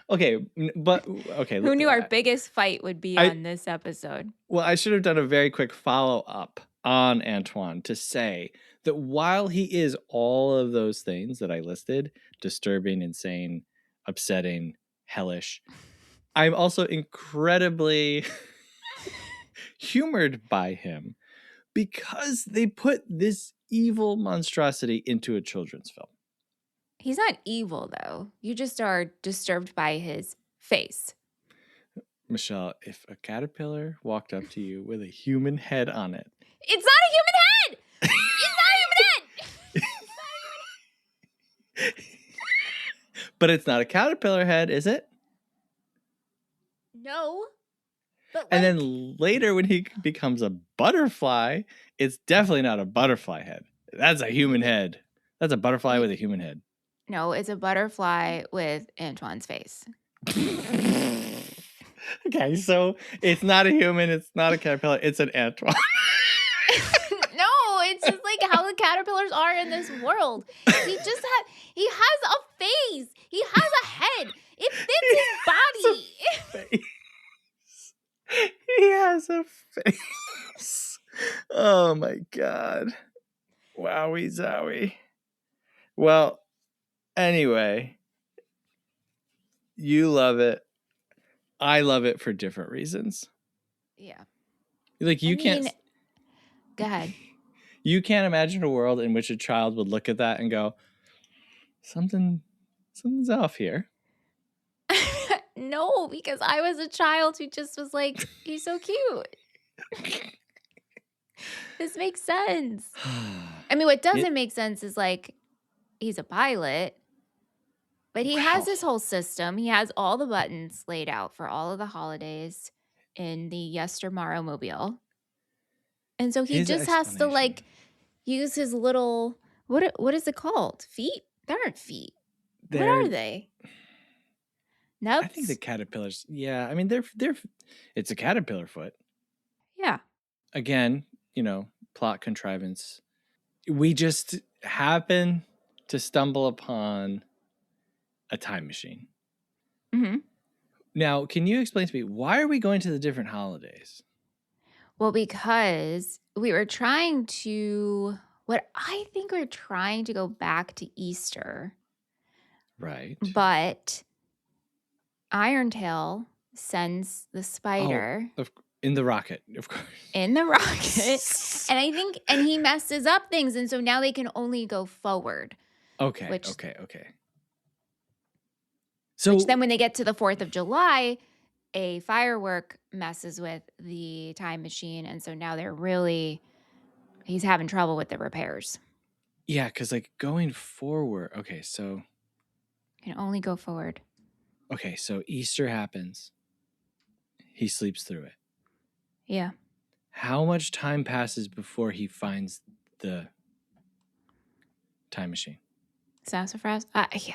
Okay, but okay. Who knew our biggest fight would be on this episode? Well, I should have done a very quick follow-up on Antoine to say that while he is all of those things that I listed, disturbing, insane, upsetting, hellish, I'm also incredibly humored by him because they put this evil monstrosity into a children's film. He's not evil, though. You just are disturbed by his face. Michelle, if a caterpillar walked up to you with a human head on it. It's not a human head! It's not a human head! But it's not a caterpillar head, is it? No. But and then later when he becomes a butterfly, it's definitely not a butterfly head. That's a human head. That's a butterfly with a human head. No, it's a butterfly with Antoine's face. Okay, so it's not a human, it's not a caterpillar, it's an Antoine. No, it's just like how the caterpillars are in this world. He has a face. He has a head. It fits his body. He has a face. Oh my God. Wowie zowie. Well, anyway, you love it. I love it for different reasons. Yeah. Like can't. Go ahead. You can't imagine a world in which a child would look at that and go, something's off here. No, because I was a child who just was like, he's so cute. This makes sense. I mean, what doesn't make sense is like, he's a pilot, but he has this whole system. He has all the buttons laid out for all of the holidays in the Yestermorrow mobile. And so he just has to like use his little, what is it called? Feet? They aren't feet. What are they? Nubs? I think the caterpillars. Yeah, I mean they're it's a caterpillar foot. Yeah. Again, plot contrivance. We just happen to stumble upon a time machine. Mm-hmm. Now, can you explain to me why are we going to the different holidays? Well, because we were trying to go back to Easter. Right. But Irontail sends the spider in the rocket, of course. In the rocket. and he messes up things. And so now they can only go forward. Okay. So which then when they get to the 4th of July, a firework messes with the time machine. And so now he's having trouble with the repairs. Yeah, because like going forward. Okay, so. Can only go forward. Okay, so Easter happens. He sleeps through it. Yeah. How much time passes before he finds the time machine? Sassafras? Yeah.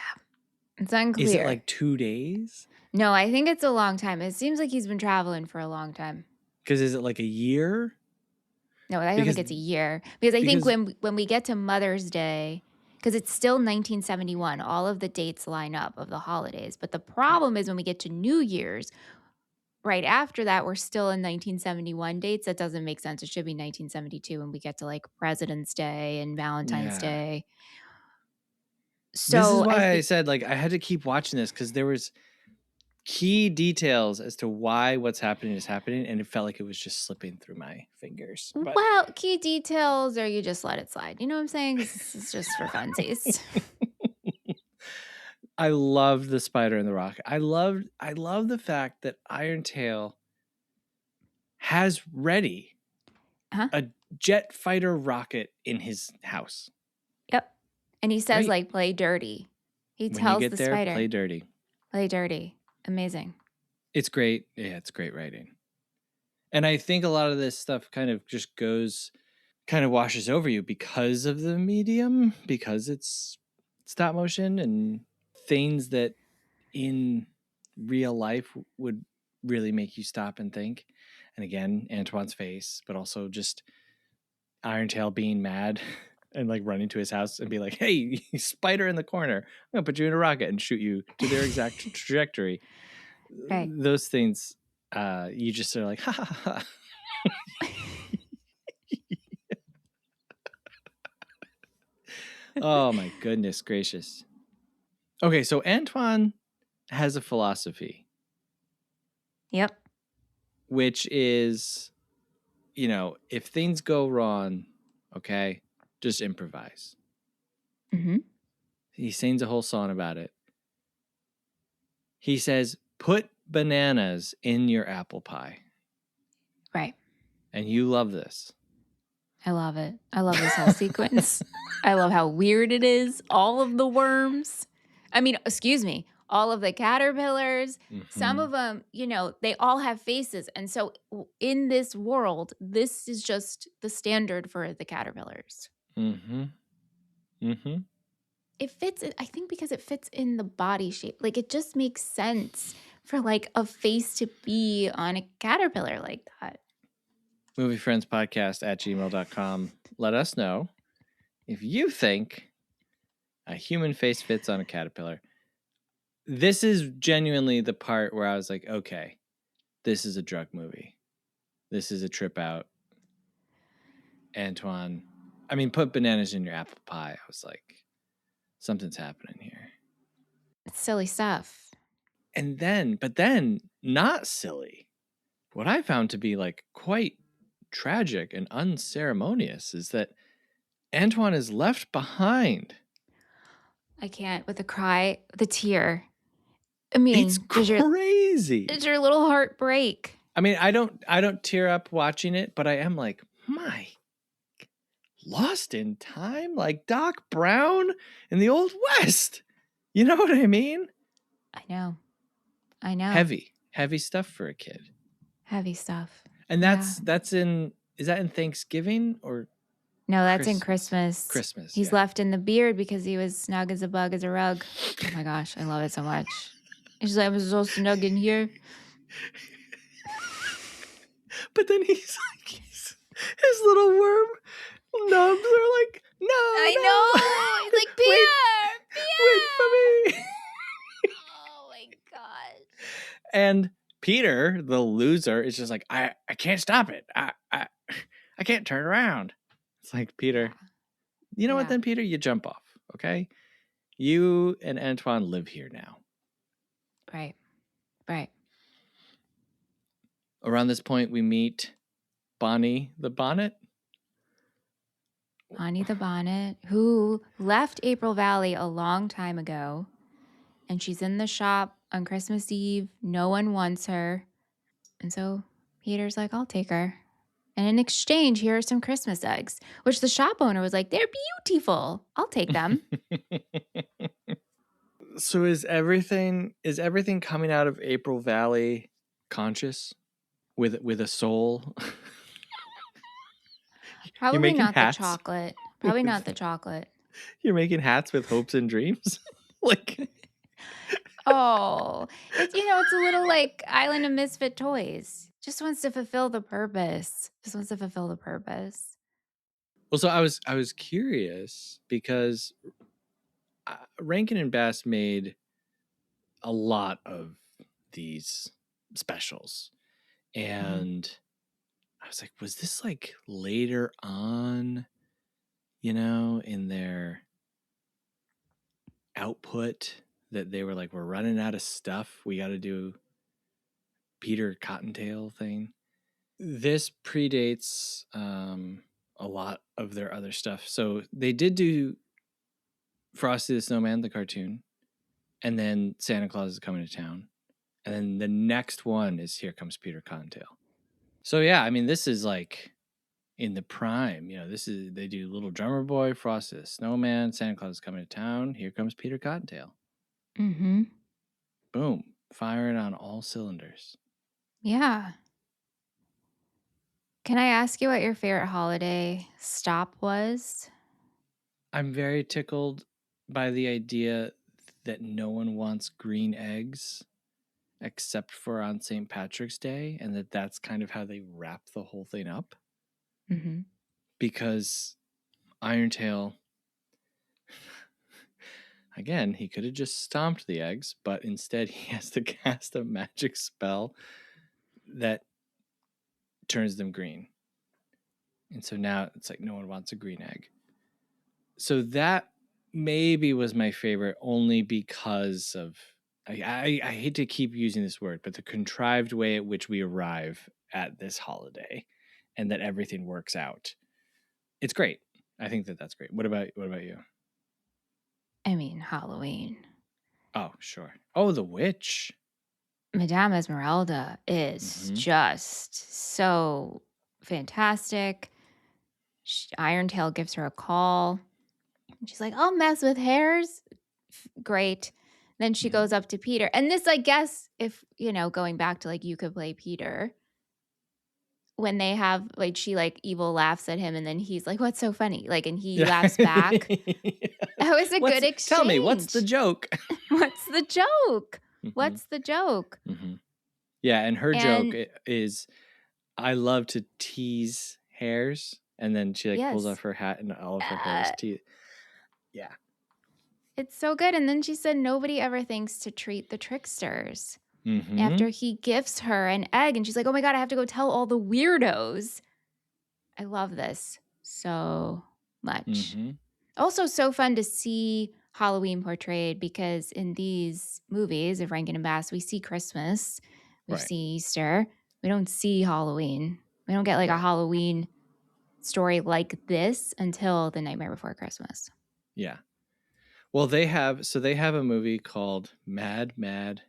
It's unclear. Is it like 2 days? No, I think it's a long time. It seems like he's been traveling for a long time. Because is it like a year? No, I don't think it's a year. Because I think when we get to Mother's Day, because it's still 1971, all of the dates line up of the holidays. But the problem is when we get to New Year's, right after that, we're still in 1971 dates. That doesn't make sense. It should be 1972 when we get to like President's Day and Valentine's Day. So this is why I said like I had to keep watching this because there was key details as to why what's happening is happening, and it felt like it was just slipping through my fingers. But... Well, key details, or you just let it slide. You know what I'm saying? This is just for funsies. I loved the spider and the rocket. I love the fact that Irontail has ready a jet fighter rocket in his house. Yep. And he says, like, play dirty. He tells the spider. Play dirty. Play dirty. Amazing. It's great. Yeah, it's great writing. And I think a lot of this stuff kind of just washes over you because of the medium, because it's stop motion and things that in real life would really make you stop and think. And again, Antoine's face, but also just Irontail being mad and like running to his house and be like, hey, spider in the corner. I'm going to put you in a rocket and shoot you to their exact trajectory. Right. Those things, you just are like, ha ha ha. Oh my goodness gracious. Okay, so Antoine has a philosophy. Yep. Which is, if things go wrong, okay, just improvise. Mm-hmm. He sings a whole song about it. He says, put bananas in your apple pie. Right. And you love this. I love it. I love this whole sequence. I love how weird it is. All of the worms. I mean, excuse me, all of the caterpillars. Some of them, they all have faces. And so in this world, this is just the standard for the caterpillars. Mm-hmm. Mm-hmm. It fits, I think, because it fits in the body shape. Like, it just makes sense for like a face to be on a caterpillar like that. Moviefriendspodcast@gmail.com. Let us know if you think a human face fits on a caterpillar. This is genuinely the part where I was like, okay, this is a drug movie. This is a trip out. Antoine, put bananas in your apple pie. I was like, something's happening here. It's silly stuff. But then, not silly. What I found to be like quite tragic and unceremonious is that Antoine is left behind. I can't with the cry, the tear. I mean, It's crazy. Does your little heart break? I don't tear up watching it, but I am like, my, lost in time, like Doc Brown in the Old West. You know what I mean? I know. Heavy stuff for a kid. Heavy stuff. And is that in Thanksgiving or? No, that's in Christmas. Christmas. He's left in the beard because he was snug as a bug as a rug. Oh my gosh, I love it so much. He's like, I was so snug in here. But then he's like, his little worm nubs are like, no. I know. He's like, Pierre, wait for me. Oh my gosh. And Peter, the loser, is just like, I can't stop it. I can't turn around. It's like, Peter, you know what then, Peter? You jump off, okay? You and Antoine live here now. Right. Around this point, we meet Bonnie the Bonnet. Bonnie the Bonnet, who left April Valley a long time ago. And she's in the shop on Christmas Eve. No one wants her. And so Peter's like, I'll take her. And in exchange, here are some Christmas eggs, which the shop owner was like, they're beautiful. I'll take them. So is everything coming out of April Valley conscious with a soul? Probably not the chocolate. Probably not the chocolate. You're making hats with hopes and dreams? Like, oh, it's a little like Island of Misfit Toys. Just wants to fulfill the purpose. Well, so I was curious because Rankin and Bass made a lot of these specials, and I was like, was this like later on, in their output that they were like, we're running out of stuff, we got to do Peter Cottontail thing? This predates a lot of their other stuff. So they did do Frosty the Snowman, the cartoon, and then Santa Claus is Coming to Town, and then the next one is Here Comes Peter Cottontail. So yeah, this is like in the prime. They do Little Drummer Boy, Frosty the Snowman, Santa Claus is Coming to Town, Here Comes Peter Cottontail. Mm-hmm. Boom, firing on all cylinders. Yeah. Can I ask you what your favorite holiday stop was? I'm very tickled by the idea that no one wants green eggs except for on St. Patrick's Day, and that's kind of how they wrap the whole thing up. Mm-hmm. Because Irontail, again, he could have just stomped the eggs, but instead he has to cast a magic spell that turns them green. And so now it's like no one wants a green egg. So that maybe was my favorite, only because of, I hate to keep using this word, but the contrived way at which we arrive at this holiday and that everything works out. It's great. I think that's great. What about you? I mean, Halloween. Oh, sure. Oh, the witch. Madame Esmeralda is just so fantastic. Irontail gives her a call. She's like, I'll mess with hairs. Great. Then she goes up to Peter. And this, I guess, if, going back to like, you could play Peter. When they have, like, she like evil laughs at him and then he's like, what's so funny? Like, and he laughs back. That was a good exchange. Tell me, what's the joke? What's the joke? What's the joke? Yeah, and her joke is, I love to tease hairs. And then she like pulls off her hat and all of her hair is teased. Yeah. It's so good. And then she said nobody ever thinks to treat the tricksters. After he gifts her an egg and she's like, oh my God, I have to go tell all the weirdos. I love this so much. Also so fun to see Halloween portrayed because in these movies of Rankin and Bass, we see Christmas, we see Easter. We don't see Halloween. We don't get like a Halloween story like this until The Nightmare Before Christmas. Yeah. Well, they have a movie called Mad Monsters.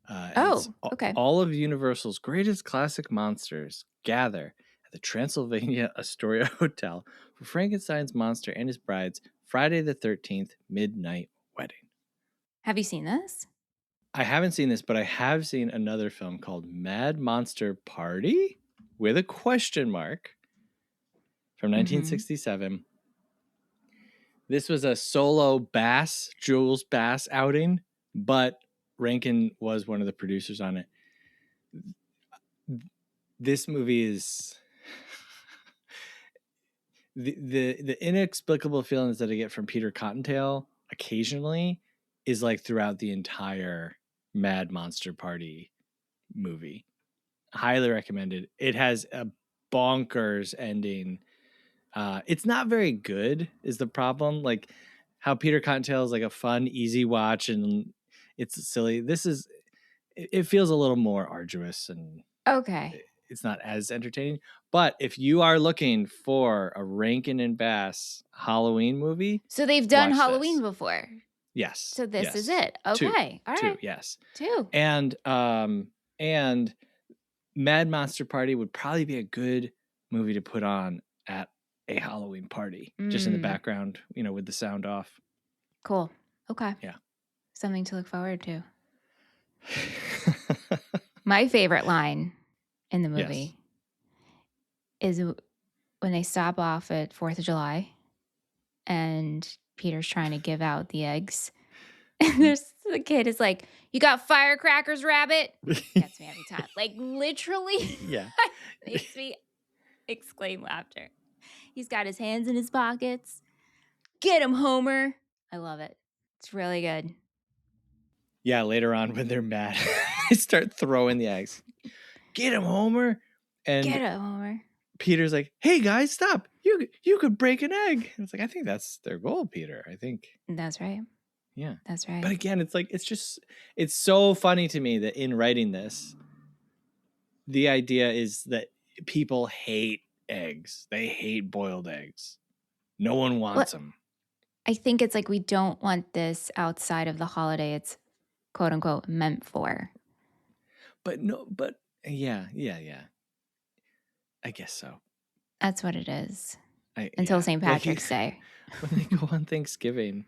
Okay. All of Universal's greatest classic monsters gather at the Transylvania Astoria Hotel for Frankenstein's monster and his bride's Friday the 13th midnight wedding. Have you seen this? I haven't seen this, but I have seen another film called Mad Monster Party with a question mark from 1967. This was a solo Jules Bass outing, but Rankin was one of the producers on it. This movie is the inexplicable feelings that I get from Peter Cottontail occasionally is like throughout the entire Mad Monster Party movie. Highly recommended. It has a bonkers ending. It's not very good is the problem. Like how Peter Cottontail is like a fun, easy watch and it's silly. It feels a little more arduous and it's not as entertaining. But if you are looking for a Rankin and Bass Halloween movie, so they've done Halloween before. Yes. So this is it. Okay. All right. Two. Yes. Two. And Mad Monster Party would probably be a good movie to put on at a Halloween party, just in the background, with the sound off. Cool. Okay. Yeah. Something to look forward to. My favorite line in the movie is when they stop off at 4th of July and Peter's trying to give out the eggs. And the kid is like, you got firecrackers, rabbit? Gets me every time. Like literally. Yeah. Makes me exclaim laughter. He's got his hands in his pockets. Get him, Homer. I love it. It's really good. Yeah, later on when they're mad, they start throwing the eggs. Get him, Homer. And get him, Homer. Peter's like, hey guys, stop. You could break an egg. And it's like, I think that's their goal, Peter. I think. That's right. Yeah. That's right. But again, it's like, it's so funny to me that in writing this, the idea is that people hate eggs. They hate boiled eggs. No one wants them. I think it's like we don't want this outside of the holiday it's quote unquote meant for. But yeah. I guess so. That's what it is. Until St. Patrick's Day. When they go on Thanksgiving.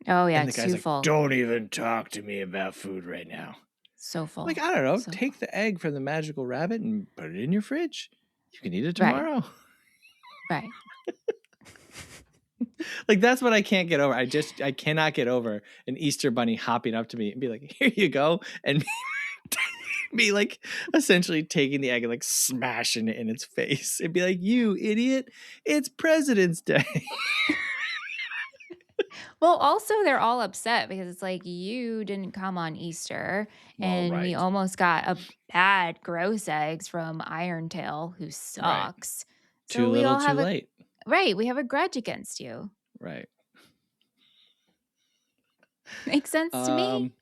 Oh yeah, and the guy's too like, full. Don't even talk to me about food right now. So full. Like, I don't know. Take the egg from the magical rabbit and put it in your fridge. You can eat it tomorrow. Right. Like, that's what I can't get over. I cannot get over an Easter bunny hopping up to me and be like, here you go. And be like, essentially taking the egg and like smashing it in its face. It'd be like, you idiot. It's President's Day. Well, also they're all upset because it's like you didn't come on Easter and we almost got a bad gross eggs from Irontail who sucks. Right. So too little, too late. Right. We have a grudge against you. Right. Makes sense to me.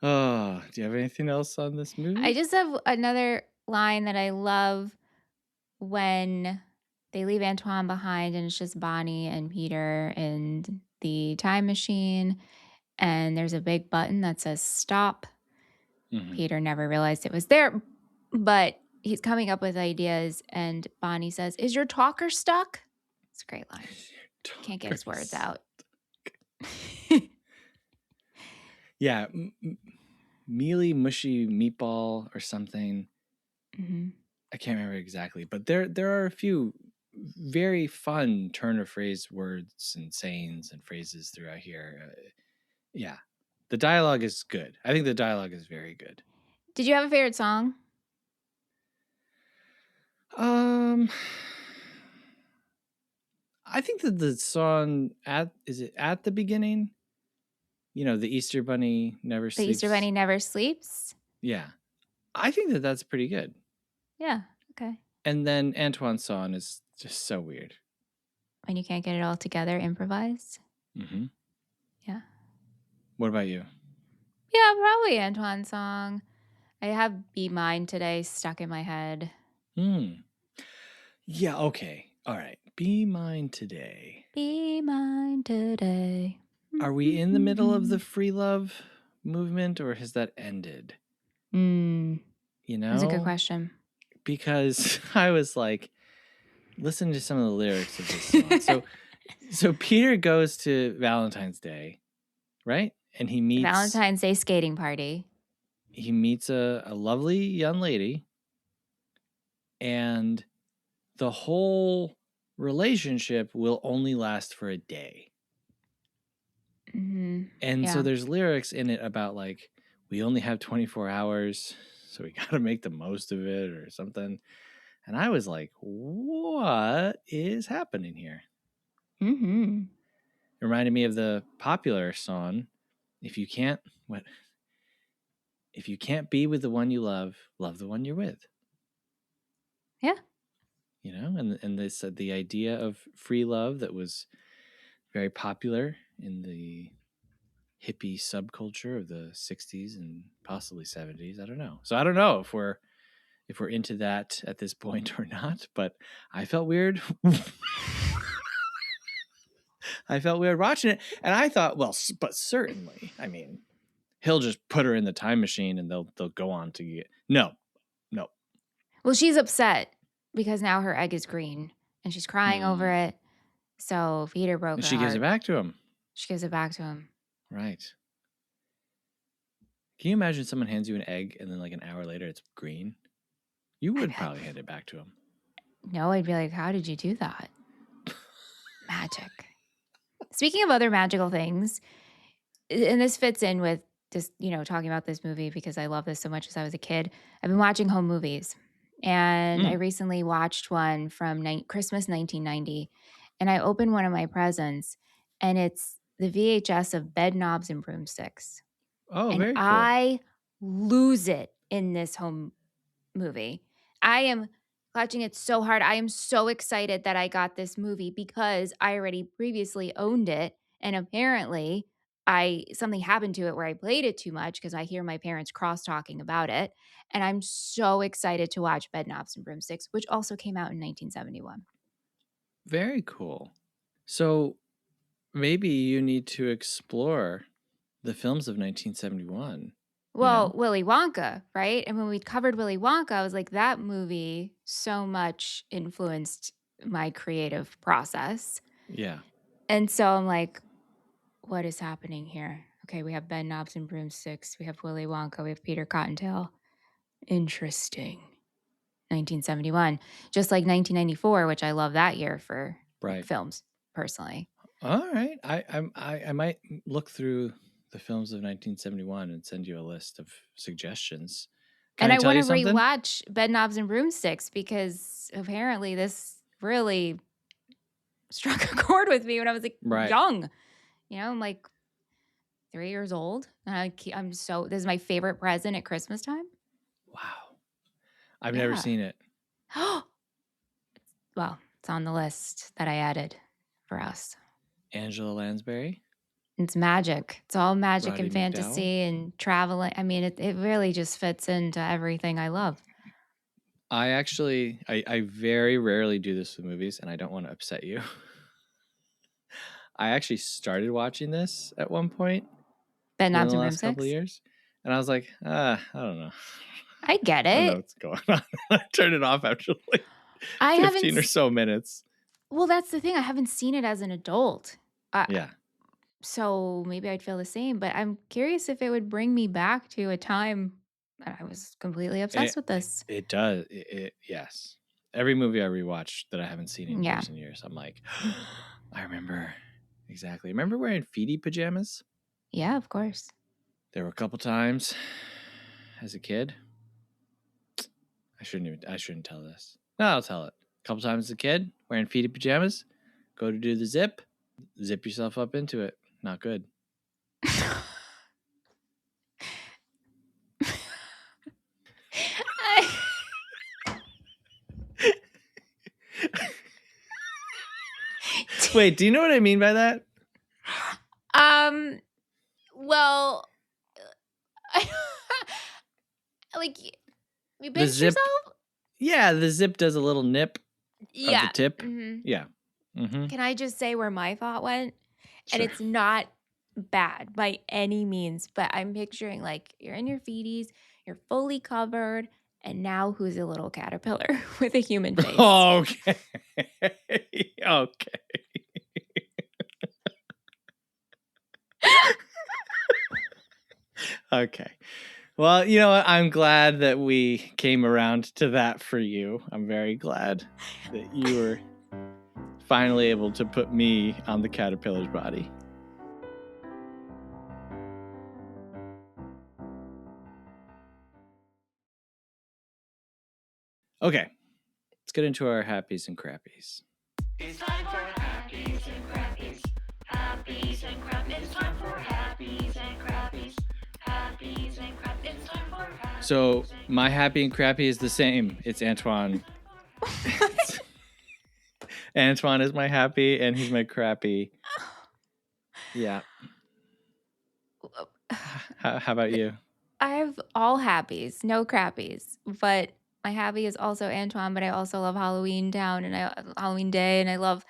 Oh, do you have anything else on this movie? I just have another line that I love when they leave Antoine behind, and it's just Bonnie and Peter in the time machine. And there's a big button that says stop. Mhm. Peter never realized it was there, but he's coming up with ideas. And Bonnie says, "Is your talker stuck?" It's a great line. Can't get his words out. Yeah, mealy, mushy meatball or something. Mhm. I can't remember exactly, but there are a few very fun turn of phrase words and sayings and phrases throughout here. Yeah, the dialogue is good. I think the dialogue is very good. Did you have a favorite song? I think that the song is it at the beginning? You know, the Easter Bunny never The sleeps. Easter Bunny Never Sleeps? Yeah. I think that that's pretty good. Yeah, okay. And then Antoine's song is just so weird. When you can't get it all together, improvised? Mm-hmm. Yeah. What about you? Yeah, probably Antoine's song. I have Be Mine Today stuck in my head. Yeah, okay. All right. Be mine today. Be mine today. Are we in the middle of the free love movement or has that ended? You know? That's a good question. Because I was like, listen to some of the lyrics of this song. So Peter goes to Valentine's Day, right? And he meets Valentine's Day skating party. He meets a lovely young lady, and the whole relationship will only last for a day. Mm-hmm. And so there's lyrics in it about like, we only have 24 hours, so we got to make the most of it or something. And I was like, what is happening here? Mm-hmm. It reminded me of the popular song, if you can't be with the one you love the one you're with. Yeah. You know, and they said the idea of free love that was very popular in the hippie subculture of the 60s and possibly 70s. I don't know. So I don't know if we're into that at this point or not, but I felt weird. I felt weird watching it, and I thought, well, but certainly, I mean, he'll just put her in the time machine and they'll go on to get no. Well, she's upset because now her egg is green and she's crying over it. So Peter broke And her she gives heart. it back to him. She gives it back to him. Right. Can you imagine someone hands you an egg and then like an hour later it's green? You would probably hand it back to him. No, I'd be like, how did you do that? Magic. Speaking of other magical things, and this fits in with just, talking about this movie because I love this so much as I was a kid. I've been watching home movies. And I recently watched one from Christmas 1990. And I opened one of my presents, and it's the VHS of Bed Knobs and Broomsticks. Oh, and very cool. I lose it in this home movie. I am clutching it so hard. I am so excited that I got this movie because I already previously owned it. And apparently something happened to it where I played it too much because I hear my parents cross-talking about it. And I'm so excited to watch Bed Knobs and Broomsticks, which also came out in 1971. Very cool. So maybe you need to explore the films of 1971. Well, Willy Wonka, right? And when we covered Willy Wonka, I was like, that movie so much influenced my creative process. Yeah. And so I'm like, what is happening here? Okay, we have Bed Knobs and Broomsticks. We have Willy Wonka. We have Peter Cottontail. Interesting. 1971. Just like 1994, which I love that year for films, personally. All right. I might look through the films of 1971 and send you a list of suggestions. And I want to rewatch Bed Knobs and Broomsticks because apparently this really struck a chord with me when I was young. I'm like 3 years old. And this is my favorite present at Christmas time. Wow. I've never seen it. Well, it's on the list that I added for us. Angela Lansbury? It's magic. It's all magic Roddy and fantasy McDowell? and traveling. I mean, it really just fits into everything I love. I very rarely do this with movies, and I don't want to upset you. I actually started watching this at one point But within not the to room last couple of 6? years, and I was like, I don't know. I get I don't know it. what's going on. I turned it off after like I haven't 15 or so minutes. Well, that's the thing. I haven't seen it as an adult. Yeah. So maybe I'd feel the same, but I'm curious if it would bring me back to a time that I was completely obsessed with this. It does. Yes. Every movie I rewatch that I haven't seen in Yeah. years and years, I'm like, I remember exactly. Remember wearing feety pajamas? Yeah, of course. There were a couple times as a kid. I shouldn't tell this. No, I'll tell it. A couple times as a kid wearing feety pajamas. Go to do the zip yourself up into it. Not good. Wait, do you know what I mean by that? Well, like you pinch zip, yourself? Yeah, the zip does a little nip of Yeah. the tip. Mm-hmm. Yeah. Mm-hmm. Can I just say where my thought went? Sure. And it's not bad by any means, but I'm picturing like you're in your feeties, you're fully covered, and now who's a little caterpillar with a human face? Okay. Okay. Okay. Well, you know what? I'm glad that we came around to that for you. I'm very glad that you were finally able to put me on the caterpillar's body. Okay. Let's get into our happies and crappies. It's time for happies and crappies. Happies and crappies. It's time for happies and crappies. Happies and crappies. It's time for happies. So my happy and crappy is the same. It's Antoine. Antoine is my happy and he's my crappy. Yeah. How about you? I have all happies, no crappies, but my happy is also Antoine, but I also love Halloween Town and Halloween Day, and I love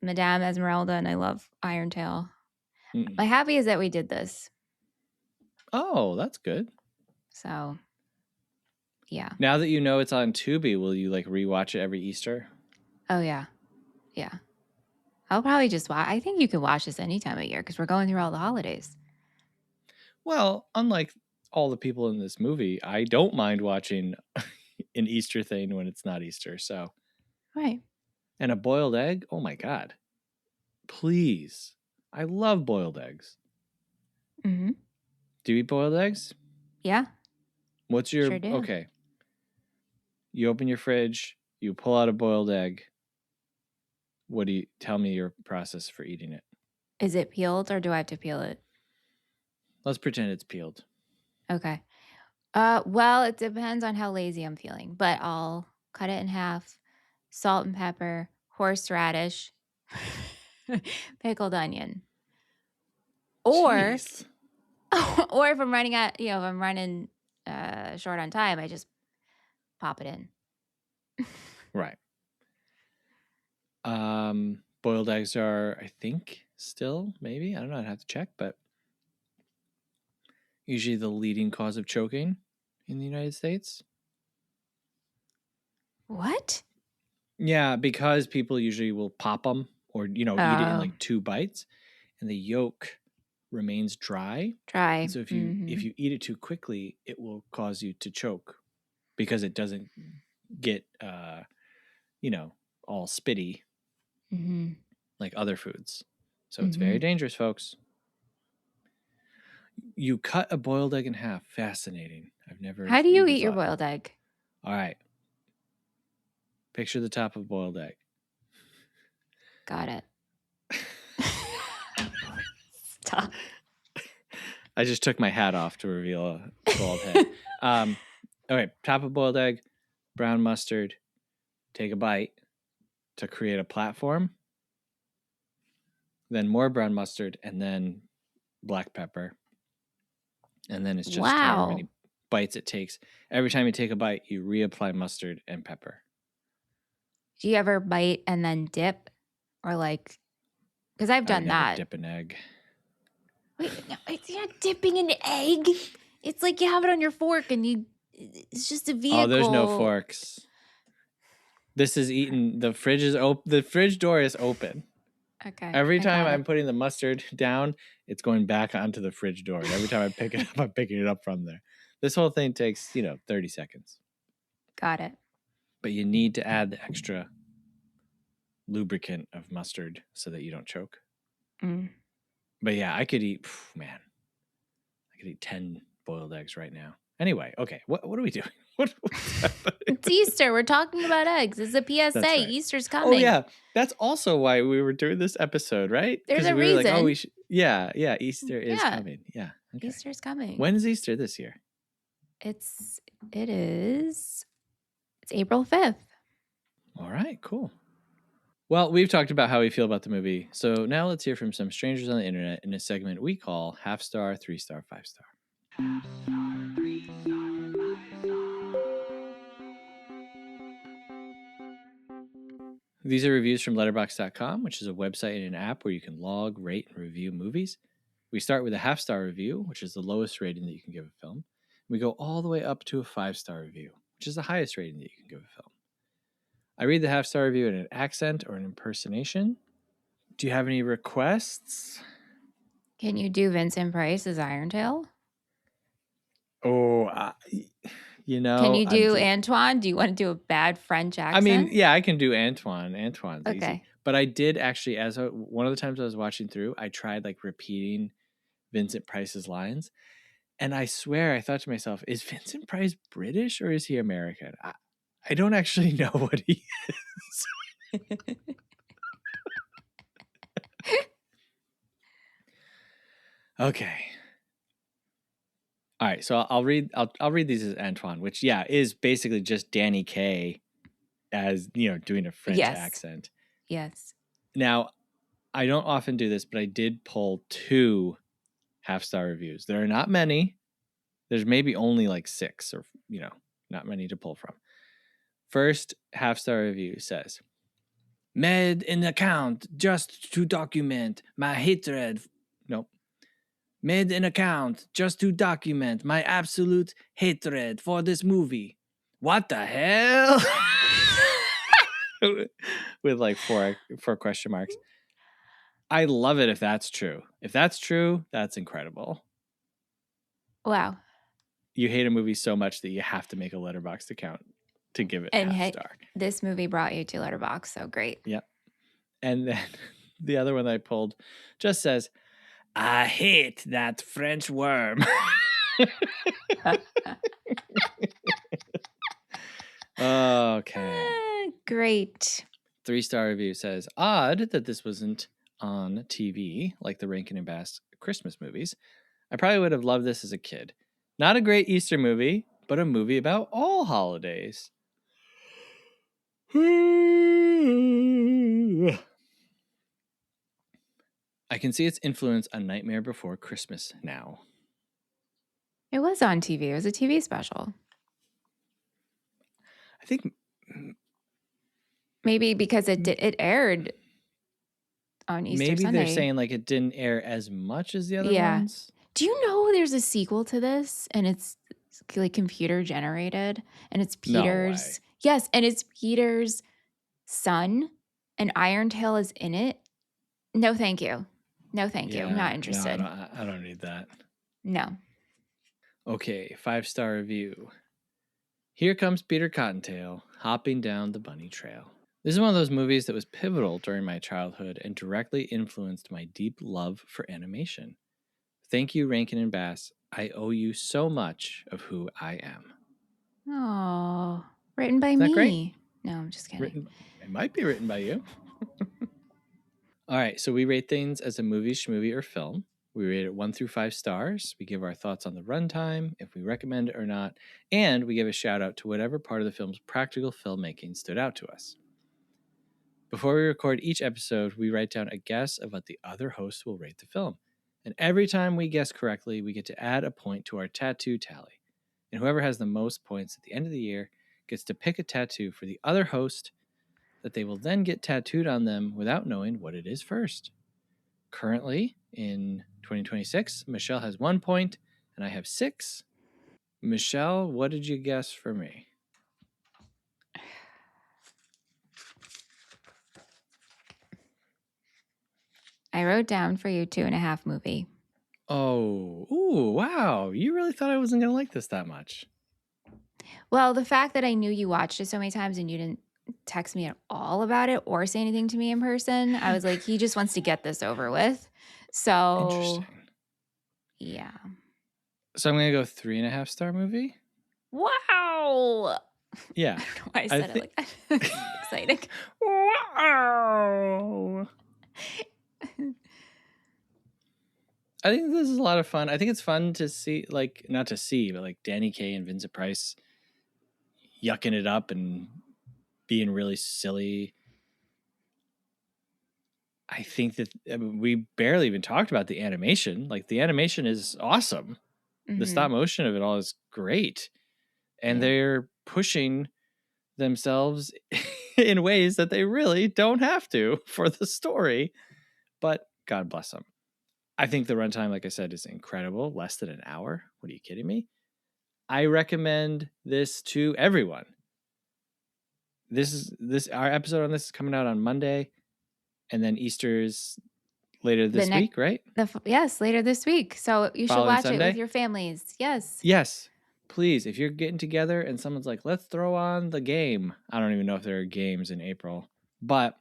Madame Esmeralda, and I love Irontail. My happy is that we did this. Oh, that's good. So, yeah. Now that you know it's on Tubi, will you like rewatch it every Easter? Oh, yeah. Yeah. I'll probably just watch. I think you can watch this any time of year because we're going through all the holidays. Well, unlike all the people in this movie, I don't mind watching an Easter thing when it's not Easter. So, right. And a boiled egg? Oh my God. Please. I love boiled eggs. Mm-hmm. Do you eat boiled eggs? Yeah. What's your... Sure do. Okay. You open your fridge, you pull out a boiled egg. What do you... Tell me your process for eating it. Is it peeled or do I have to peel it? Let's pretend it's peeled. Okay. Well, it depends on how lazy I'm feeling, but I'll cut it in half, salt and pepper, horseradish, pickled onion. Or, Jeez. or if I'm running out, if I'm running short on time, I just pop it in. Right. Boiled eggs are, I think, still, maybe, I don't know, I'd have to check, but usually the leading cause of choking in the United States. What? Yeah, because people usually will pop them or, eat it in like 2 bites and the yolk remains dry. And so if you eat it too quickly, it will cause you to choke because it doesn't get, all spitty like other foods. So it's very dangerous, folks. You cut a boiled egg in half. Fascinating. I've never. How do you even eat your thought. boiled egg? All right. Picture the top of a boiled egg. Got it. Stop. I just took my hat off to reveal a bald head. Okay, top of boiled egg, brown mustard. Take a bite to create a platform. Then more brown mustard, and then black pepper. And then it's just however many bites it takes. Every time you take a bite, you reapply mustard and pepper. Do you ever bite and then dip? Or like, because I've done I never that. dip an egg. Wait, no, it's not dipping an egg. It's like you have it on your fork and it's just a vehicle. Oh, there's no forks. This is eaten. The fridge is open. The fridge door is open. Okay. Every time I'm putting the mustard down, it's going back onto the fridge door. And every time I pick it up, I'm picking it up from there. This whole thing takes, 30 seconds. Got it. But you need to add the extra lubricant of mustard so that you don't choke. Mm. But yeah, I could eat, I could eat 10 boiled eggs right now. Anyway, okay, what are we doing? What's happening? It's Easter. We're talking about eggs. It's a PSA. Right. Easter's coming. Oh yeah, that's also why we were doing this episode, right? There's a we reason. Were like, oh, we should. Yeah, Easter is coming. Yeah, okay. Easter's coming. When is Easter this year? It's April 5th. All right, cool. Well, we've talked about how we feel about the movie, so now let's hear from some strangers on the internet in a segment we call Half Star, 3-Star, 5-Star. These are reviews from Letterboxd.com, which is a website and an app where you can log, rate, and review movies. We start with a half-star review, which is the lowest rating that you can give a film. We go all the way up to a 5-star review, which is the highest rating that you can give a film. I read the half-star review in an accent or an impersonation. Do you have any requests? Can you do Vincent Price as Irontail? Oh, Can you do Antoine? Do you want to do a bad French accent? I mean, yeah, I can do Antoine. Antoine's okay. Easy. But I did actually, one of the times I was watching through, I tried like repeating Vincent Price's lines. And I swear, I thought to myself, is Vincent Price British or is he American? I don't actually know what he is. Okay. All right, so I'll read these as Antoine, which is basically just Danny Kaye as, doing a French accent. Yes. Now, I don't often do this, but I did pull 2 half-star reviews. There are not many. There's maybe only like 6 or, not many to pull from. First half-star review says, made an account just to document my hatred. Nope. Made an account just to document my absolute hatred for this movie. What the hell? With like 4 question marks. I love it if that's true. If that's true, that's incredible. Wow. You hate a movie so much that you have to make a Letterboxd account to give it half star. This movie brought you to Letterboxd, so great. Yep. And then the other one that I pulled just says, I hate that French worm. Okay. Great. 3-star review says, odd that this wasn't on TV like the Rankin and Bass Christmas movies. I probably would have loved this as a kid. Not a great Easter movie, but a movie about all holidays. I can see its influence on Nightmare Before Christmas now. It was on TV. It was a TV special. I think maybe because it aired on Easter maybe Sunday. They're saying like it didn't air as much as the other ones. Do you know there's a sequel to this and it's like computer generated and it's Peter's? No way. Yes, and it's Peter's son and Irontail is in it. No, thank you. No, thank you. I'm not interested. No, I don't need that. No. Okay, 5-star review. Here comes Peter Cottontail, hopping down the bunny trail. This is one of those movies that was pivotal during my childhood and directly influenced my deep love for animation. Thank you, Rankin and Bass. I owe you so much of who I am. Oh, written by Isn't me. That great? No, I'm just kidding. It might be written by you. All right, so we rate things as a movie, schmovie, or film. We rate it 1 through 5 stars. We give our thoughts on the runtime, if we recommend it or not, and we give a shout out to whatever part of the film's practical filmmaking stood out to us. Before we record each episode, we write down a guess of what the other hosts will rate the film. And every time we guess correctly, we get to add a point to our tattoo tally. And whoever has the most points at the end of the year gets to pick a tattoo for the other host that they will then get tattooed on them without knowing what it is first. Currently, in 2026, Michelle has 1 point and I have 6. Michelle, what did you guess for me? I wrote down for you 2.5 movie. Oh, ooh, wow. You really thought I wasn't going to like this that much. Well, the fact that I knew you watched it so many times and you didn't text me at all about it or say anything to me in person, I was like, he just wants to get this over with. So, Interesting. yeah. So I'm going to go 3.5 star movie. Wow. Yeah. I don't know why I said it like that. Exciting. Wow. I think this is a lot of fun. I think it's fun to see, like, not to see, but like Danny Kaye and Vincent Price yucking it up and being really silly. I think that we barely even talked about the animation. Like, the animation is awesome. The stop motion of it all is great. And they're pushing themselves in ways that they really don't have to for the story. But God bless them. I think the runtime, like I said, is incredible. Less than an hour. What are you kidding me? I recommend this to everyone. Our episode on this is coming out on Monday, and then Easter's later this week, right? Yes, later this week. So you should Following watch Sunday? it with your families. Yes. Yes. Please, if you're getting together and someone's like, let's throw on the game. I don't even know if there are games in April, but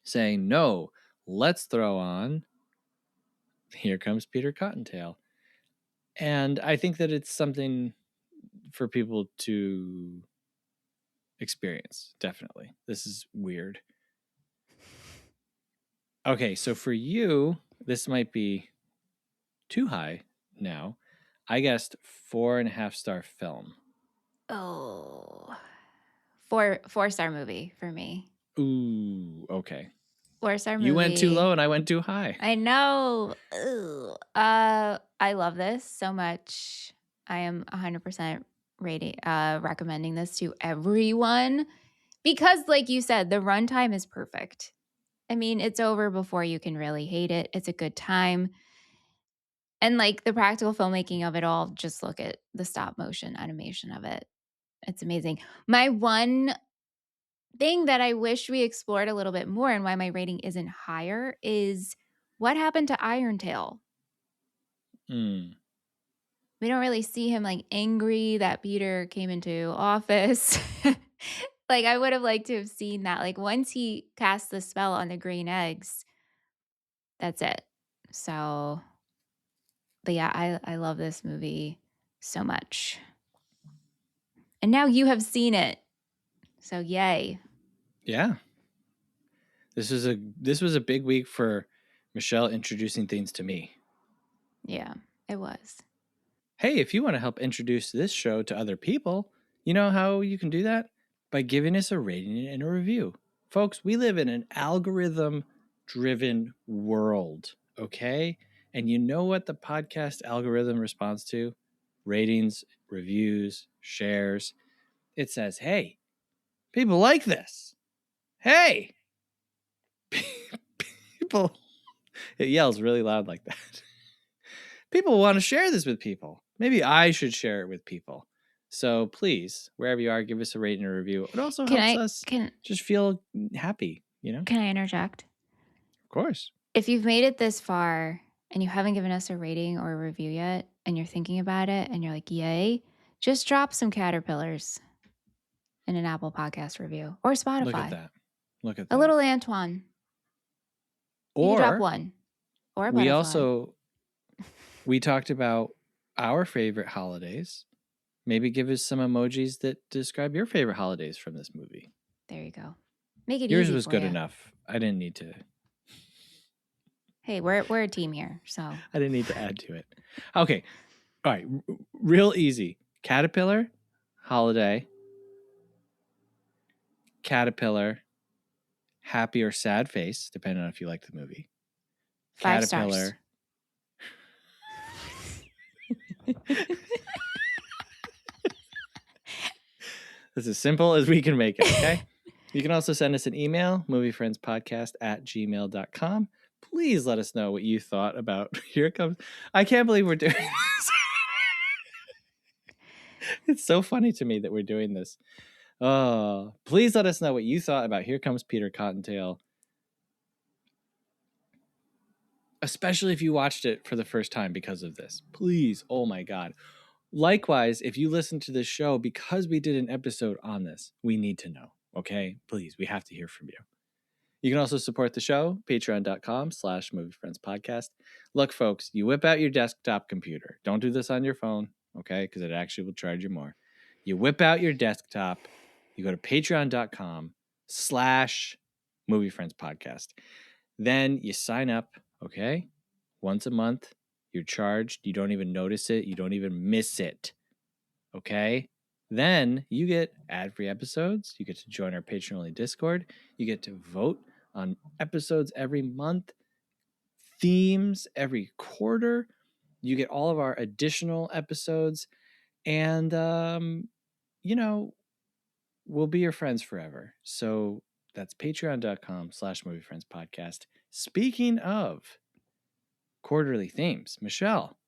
saying, no, let's throw on Here Comes Peter Cottontail. And I think that it's something for people to experience. Definitely. This is weird. Okay, so for you, this might be too high now. I guessed 4.5 star film. Oh. 4-star movie for me. Ooh, okay. 4-star movie. You went too low and I went too high. I know. Ooh. I love this so much. I am 100% recommending this to everyone because, like you said, the runtime is perfect. I mean, it's over before you can really hate it. It's a good time. And like the practical filmmaking of it all, just look at the stop motion animation of it. It's amazing. My one thing that I wish we explored a little bit more and why my rating isn't higher is what happened to Irontail? Mm. We don't really see him like angry that Peter came into office. Like I would have liked to have seen that. Like once he cast the spell on the green eggs, that's it. So, but yeah, I love this movie so much. And now you have seen it. So yay. Yeah. This was a big week for Michelle introducing things to me. Yeah, it was. Hey, if you want to help introduce this show to other people, you know how you can do that? By giving us a rating and a review. Folks, we live in an algorithm-driven world, okay? And you know what the podcast algorithm responds to? Ratings, reviews, shares. It says, hey, people like this. Hey, people. It yells really loud like that. People want to share this with people. Maybe I should share it with people. So please, wherever you are, give us a rating and a review. It also helps us just feel happy, you know? Can I interject? Of course. If you've made it this far and you haven't given us a rating or a review yet, and you're thinking about it and you're like, yay, just drop some caterpillars in an Apple Podcast review or Spotify. Look at that. Look at that. A little Antoine. You can drop one. Or a butterfly. We talked about our favorite holidays. Maybe give us some emojis that describe your favorite holidays from this movie. There you go. Make it Yours easy was for good you. enough. I didn't need to. Hey, we're a team here, so. I didn't need to add to it. Okay. All right. Real easy. Caterpillar, holiday, caterpillar, happy or sad face, depending on if you like the movie. 5 stars. It's as simple as we can make it, okay? You can also send us an email, moviefriendspodcast@gmail.com. Please let us know what you thought about Here Comes... I can't believe we're doing this. It's so funny to me that we're doing this. Oh, please let us know what you thought about Here Comes Peter Cottontail. Especially if you watched it for the first time because of this. Please, oh my God. Likewise, if you listen to this show because we did an episode on this, we need to know, okay? Please, we have to hear from you. You can also support the show, patreon.com/moviefriendspodcast. Look, folks, you whip out your desktop computer. Don't do this on your phone, okay? Because it actually will charge you more. You whip out your desktop. You go to patreon.com/moviefriendspodcast. Then you sign up, okay? Once a month. You're charged. You don't even notice it. You don't even miss it. Okay? Then you get ad-free episodes. You get to join our Patreon-only Discord. You get to vote on episodes every month, themes every quarter. You get all of our additional episodes. And, we'll be your friends forever. So that's patreon.com/moviefriendspodcast. Speaking of quarterly themes, Michelle,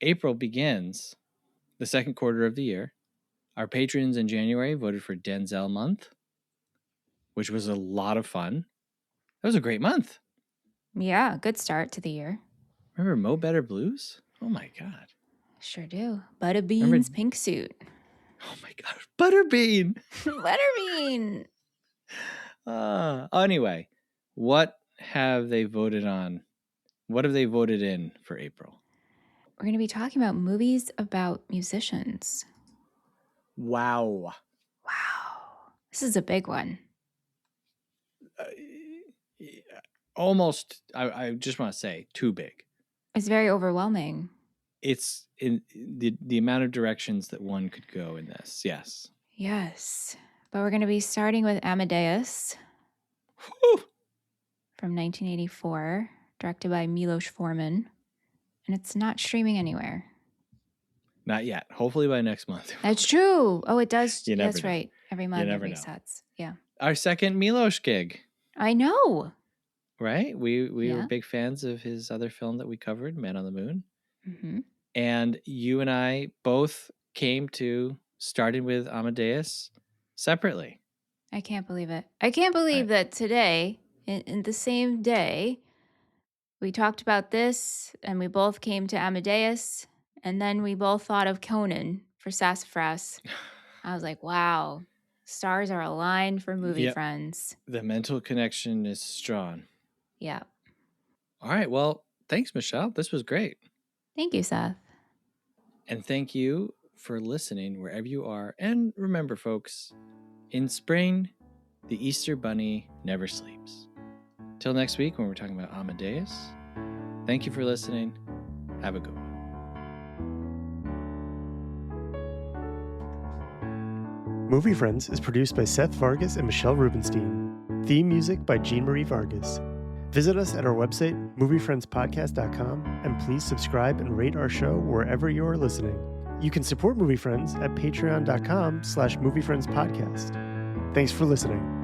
April begins the second quarter of the year. Our patrons in January voted for Denzel Month, which was a lot of fun. That was a great month. Yeah, good start to the year. Remember Mo Better Blues? Oh my God. Sure do. Butterbean's pink suit. Oh my God. Butterbean. Butterbean. Anyway, what have they voted on? What have they voted in for April? We're going to be talking about movies about musicians. Wow. This is a big one. Almost, I just want to say, too big. It's very overwhelming. It's in the amount of directions that one could go in this. Yes. Yes. But we're going to be starting with Amadeus. Whew. From 1984, directed by Milos Forman. And it's not streaming anywhere. Not yet. Hopefully by next month. That's true. Oh, it does. You never That's know. right. Every month You it never know. resets. Yeah. Our second Milos gig. I know. Right? We Yeah. were big fans of his other film that we covered, Man on the Moon. Mm-hmm. And you and I both came to starting with Amadeus separately. I can't believe it. I can't believe that today, in the same day, we talked about this and we both came to Amadeus and then we both thought of Conan for Sassafras. I was like, wow, stars are aligned for movie friends. The mental connection is strong. Yeah. All right. Well, thanks, Michelle. This was great. Thank you, Seth. And thank you for listening wherever you are. And remember, folks, in spring, the Easter Bunny never sleeps. Till next week when we're talking about Amadeus, thank you for listening. Have a good one. Movie Friends is produced by Seth Vargas and Michelle Rubenstein. Theme music by Jean-Marie Vargas. Visit us at our website, moviefriendspodcast.com, and please subscribe and rate our show wherever you are listening. You can support Movie Friends at patreon.com/moviefriendspodcast. Thanks for listening.